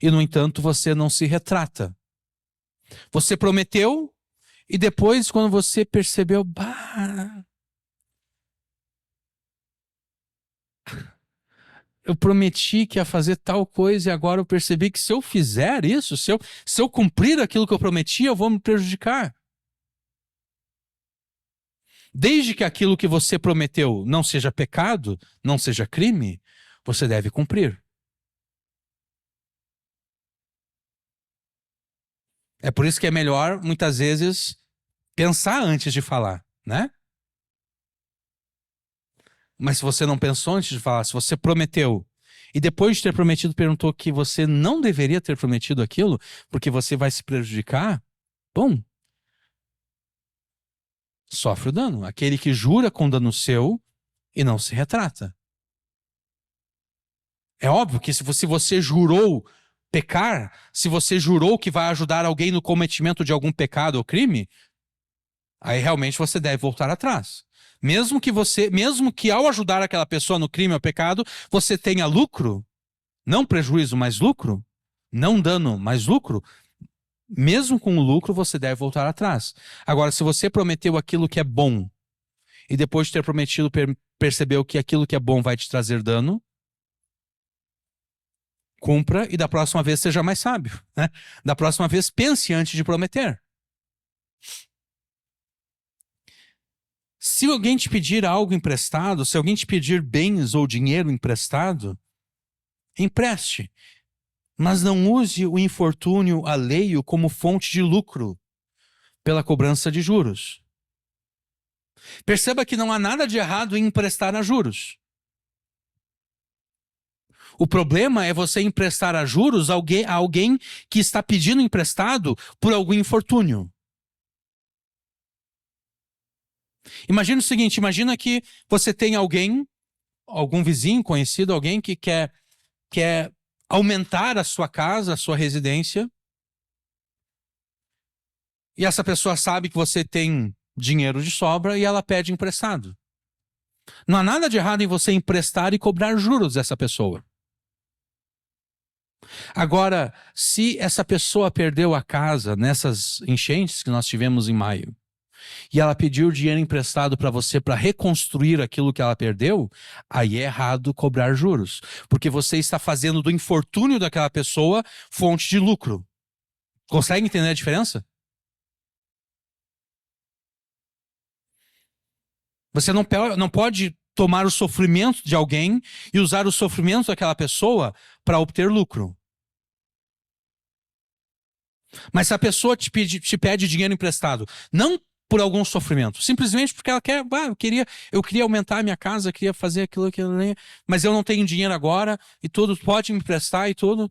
e, no entanto, você não se retrata. Você prometeu e depois, quando você percebeu, eu prometi que ia fazer tal coisa e agora eu percebi que se eu fizer isso, se eu cumprir aquilo que eu prometi, eu vou me prejudicar. Desde que aquilo que você prometeu não seja pecado, não seja crime, você deve cumprir. É por isso que é melhor, muitas vezes, pensar antes de falar, né? Mas se você não pensou antes de falar, se você prometeu, e depois de ter prometido perguntou que você não deveria ter prometido aquilo, porque você vai se prejudicar, bom, sofre o dano. Aquele que jura com dano seu e não se retrata. É óbvio que se você jurou pecar, se você jurou que vai ajudar alguém no cometimento de algum pecado ou crime, aí realmente você deve voltar atrás. Mesmo que ao ajudar aquela pessoa no crime ou pecado, você tenha lucro, não prejuízo, mas lucro, não dano, mas lucro, mesmo com o lucro você deve voltar atrás. Agora, se você prometeu aquilo que é bom e depois de ter prometido percebeu que aquilo que é bom vai te trazer dano, cumpra e da próxima vez seja mais sábio, né? Da próxima vez pense antes de prometer. Se alguém te pedir algo emprestado, se alguém te pedir bens ou dinheiro emprestado, empreste, mas não use o infortúnio alheio como fonte de lucro pela cobrança de juros. Perceba que não há nada de errado em emprestar a juros. O problema é você emprestar a juros a alguém que está pedindo emprestado por algum infortúnio. Imagina o seguinte, imagina que você tem algum vizinho conhecido, alguém que quer aumentar a sua casa, a sua residência, e essa pessoa sabe que você tem dinheiro de sobra e ela pede emprestado. Não há nada de errado em você emprestar e cobrar juros dessa pessoa. Agora, se essa pessoa perdeu a casa nessas enchentes que nós tivemos em maio, e ela pediu dinheiro emprestado para você para reconstruir aquilo que ela perdeu, aí é errado cobrar juros, porque você está fazendo do infortúnio daquela pessoa fonte de lucro. Consegue entender a diferença? Você não pode tomar o sofrimento de alguém e usar o sofrimento daquela pessoa para obter lucro. Mas se a pessoa te pede dinheiro emprestado, não por algum sofrimento, simplesmente porque ela quer, eu queria aumentar a minha casa, queria fazer aquilo, mas eu não tenho dinheiro agora e tudo, pode me emprestar e tudo.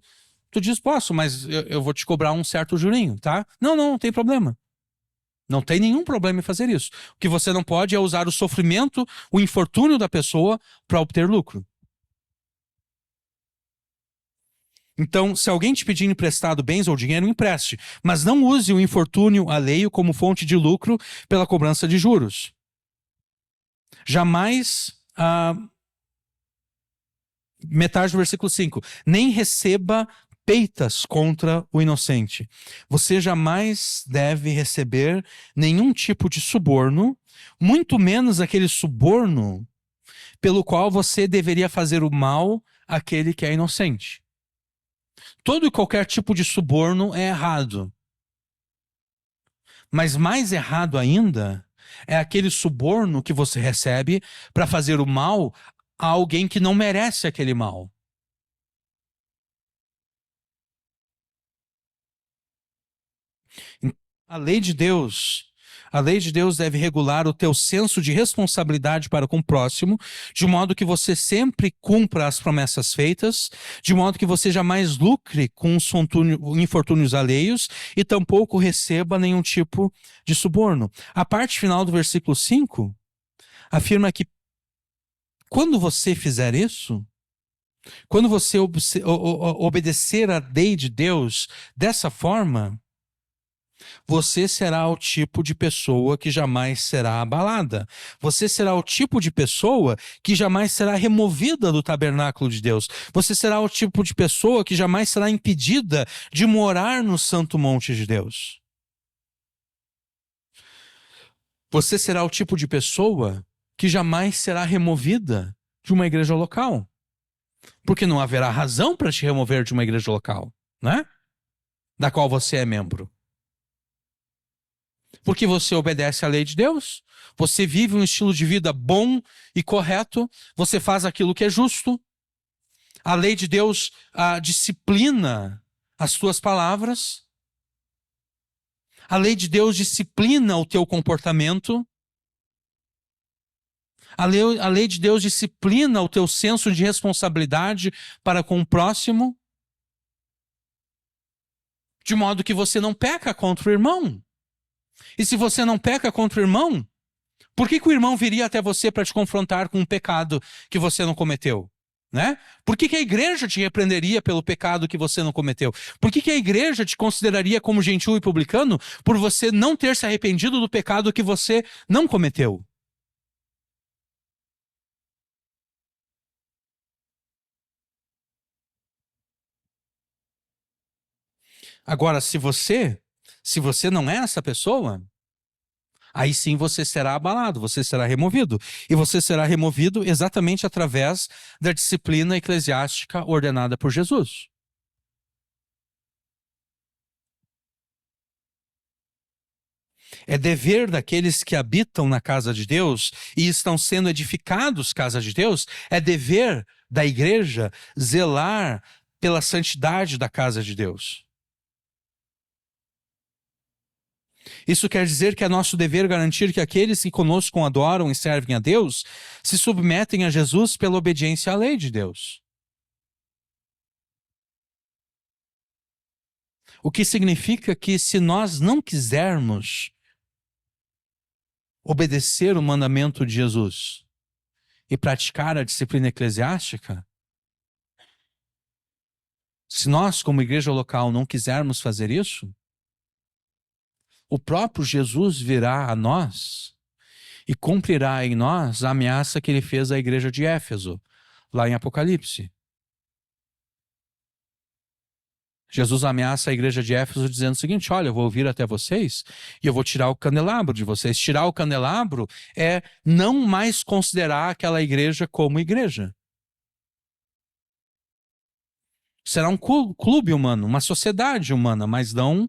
Tu diz, posso, mas eu vou te cobrar um certo jurinho, tá? Não tem problema. Não tem nenhum problema em fazer isso. O que você não pode é usar o sofrimento, o infortúnio da pessoa para obter lucro. Então, se alguém te pedir emprestado bens ou dinheiro, empreste, mas não use o infortúnio alheio como fonte de lucro pela cobrança de juros. Jamais, metade do versículo 5, nem receba peitas contra o inocente. Você jamais deve receber nenhum tipo de suborno, muito menos aquele suborno pelo qual você deveria fazer o mal àquele que é inocente. Todo e qualquer tipo de suborno é errado. Mas mais errado ainda é aquele suborno que você recebe para fazer o mal a alguém que não merece aquele mal. A lei de Deus, a lei de Deus deve regular o teu senso de responsabilidade para com o próximo, de modo que você sempre cumpra as promessas feitas, de modo que você jamais lucre com os infortúnios alheios e tampouco receba nenhum tipo de suborno. A parte final do versículo 5 afirma que quando você fizer isso, quando você obedecer à lei de Deus dessa forma, você será o tipo de pessoa que jamais será abalada. Você será o tipo de pessoa que jamais será removida do tabernáculo de Deus. Você será o tipo de pessoa que jamais será impedida de morar no santo monte de Deus. Você será o tipo de pessoa que jamais será removida de uma igreja local. Porque não haverá razão para te remover de uma igreja local, né? Da qual você é membro. Porque você obedece à lei de Deus, você vive um estilo de vida bom e correto, você faz aquilo que é justo. A lei de Deus disciplina as tuas palavras. A lei de Deus disciplina o teu comportamento. A lei de Deus disciplina o teu senso de responsabilidade para com o próximo, de modo que você não peca contra o irmão. E se você não peca contra o irmão, por que o irmão viria até você para te confrontar com um pecado que você não cometeu? Né? Por que a igreja te repreenderia pelo pecado que você não cometeu? Por que a igreja te consideraria como gentil e publicano por você não ter se arrependido do pecado que você não cometeu? Agora, se você não é essa pessoa, aí sim você será abalado, você será removido. E você será removido exatamente através da disciplina eclesiástica ordenada por Jesus. É dever daqueles que habitam na casa de Deus e estão sendo edificados casa de Deus, é dever da igreja zelar pela santidade da casa de Deus. Isso quer dizer que é nosso dever garantir que aqueles que conosco adoram e servem a Deus se submetem a Jesus pela obediência à lei de Deus. O que significa que se nós não quisermos obedecer o mandamento de Jesus e praticar a disciplina eclesiástica, se nós, como igreja local, não quisermos fazer isso, o próprio Jesus virá a nós e cumprirá em nós a ameaça que ele fez à igreja de Éfeso, lá em Apocalipse. Jesus ameaça a igreja de Éfeso dizendo o seguinte: olha, eu vou vir até vocês e eu vou tirar o candelabro de vocês. Tirar o candelabro é não mais considerar aquela igreja como igreja. Será um clube humano, uma sociedade humana, mas não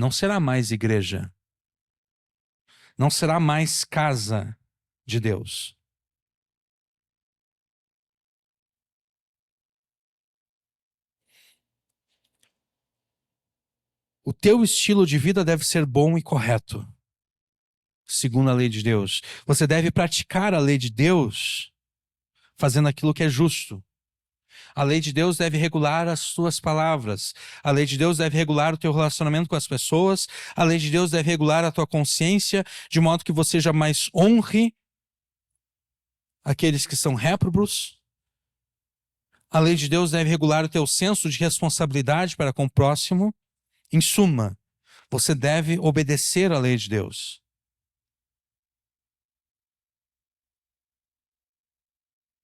será mais igreja. Não será mais casa de Deus. O teu estilo de vida deve ser bom e correto, segundo a lei de Deus. Você deve praticar a lei de Deus fazendo aquilo que é justo. A lei de Deus deve regular as suas palavras. A lei de Deus deve regular o teu relacionamento com as pessoas. A lei de Deus deve regular a tua consciência, de modo que você jamais honre aqueles que são réprobos. A lei de Deus deve regular o teu senso de responsabilidade para com o próximo. Em suma, você deve obedecer à lei de Deus.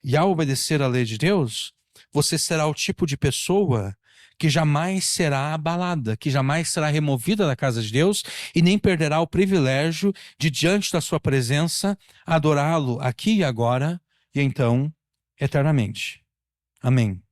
E ao obedecer à lei de Deus, você será o tipo de pessoa que jamais será abalada, que jamais será removida da casa de Deus e nem perderá o privilégio de, diante da sua presença, adorá-lo aqui e agora e então eternamente. Amém.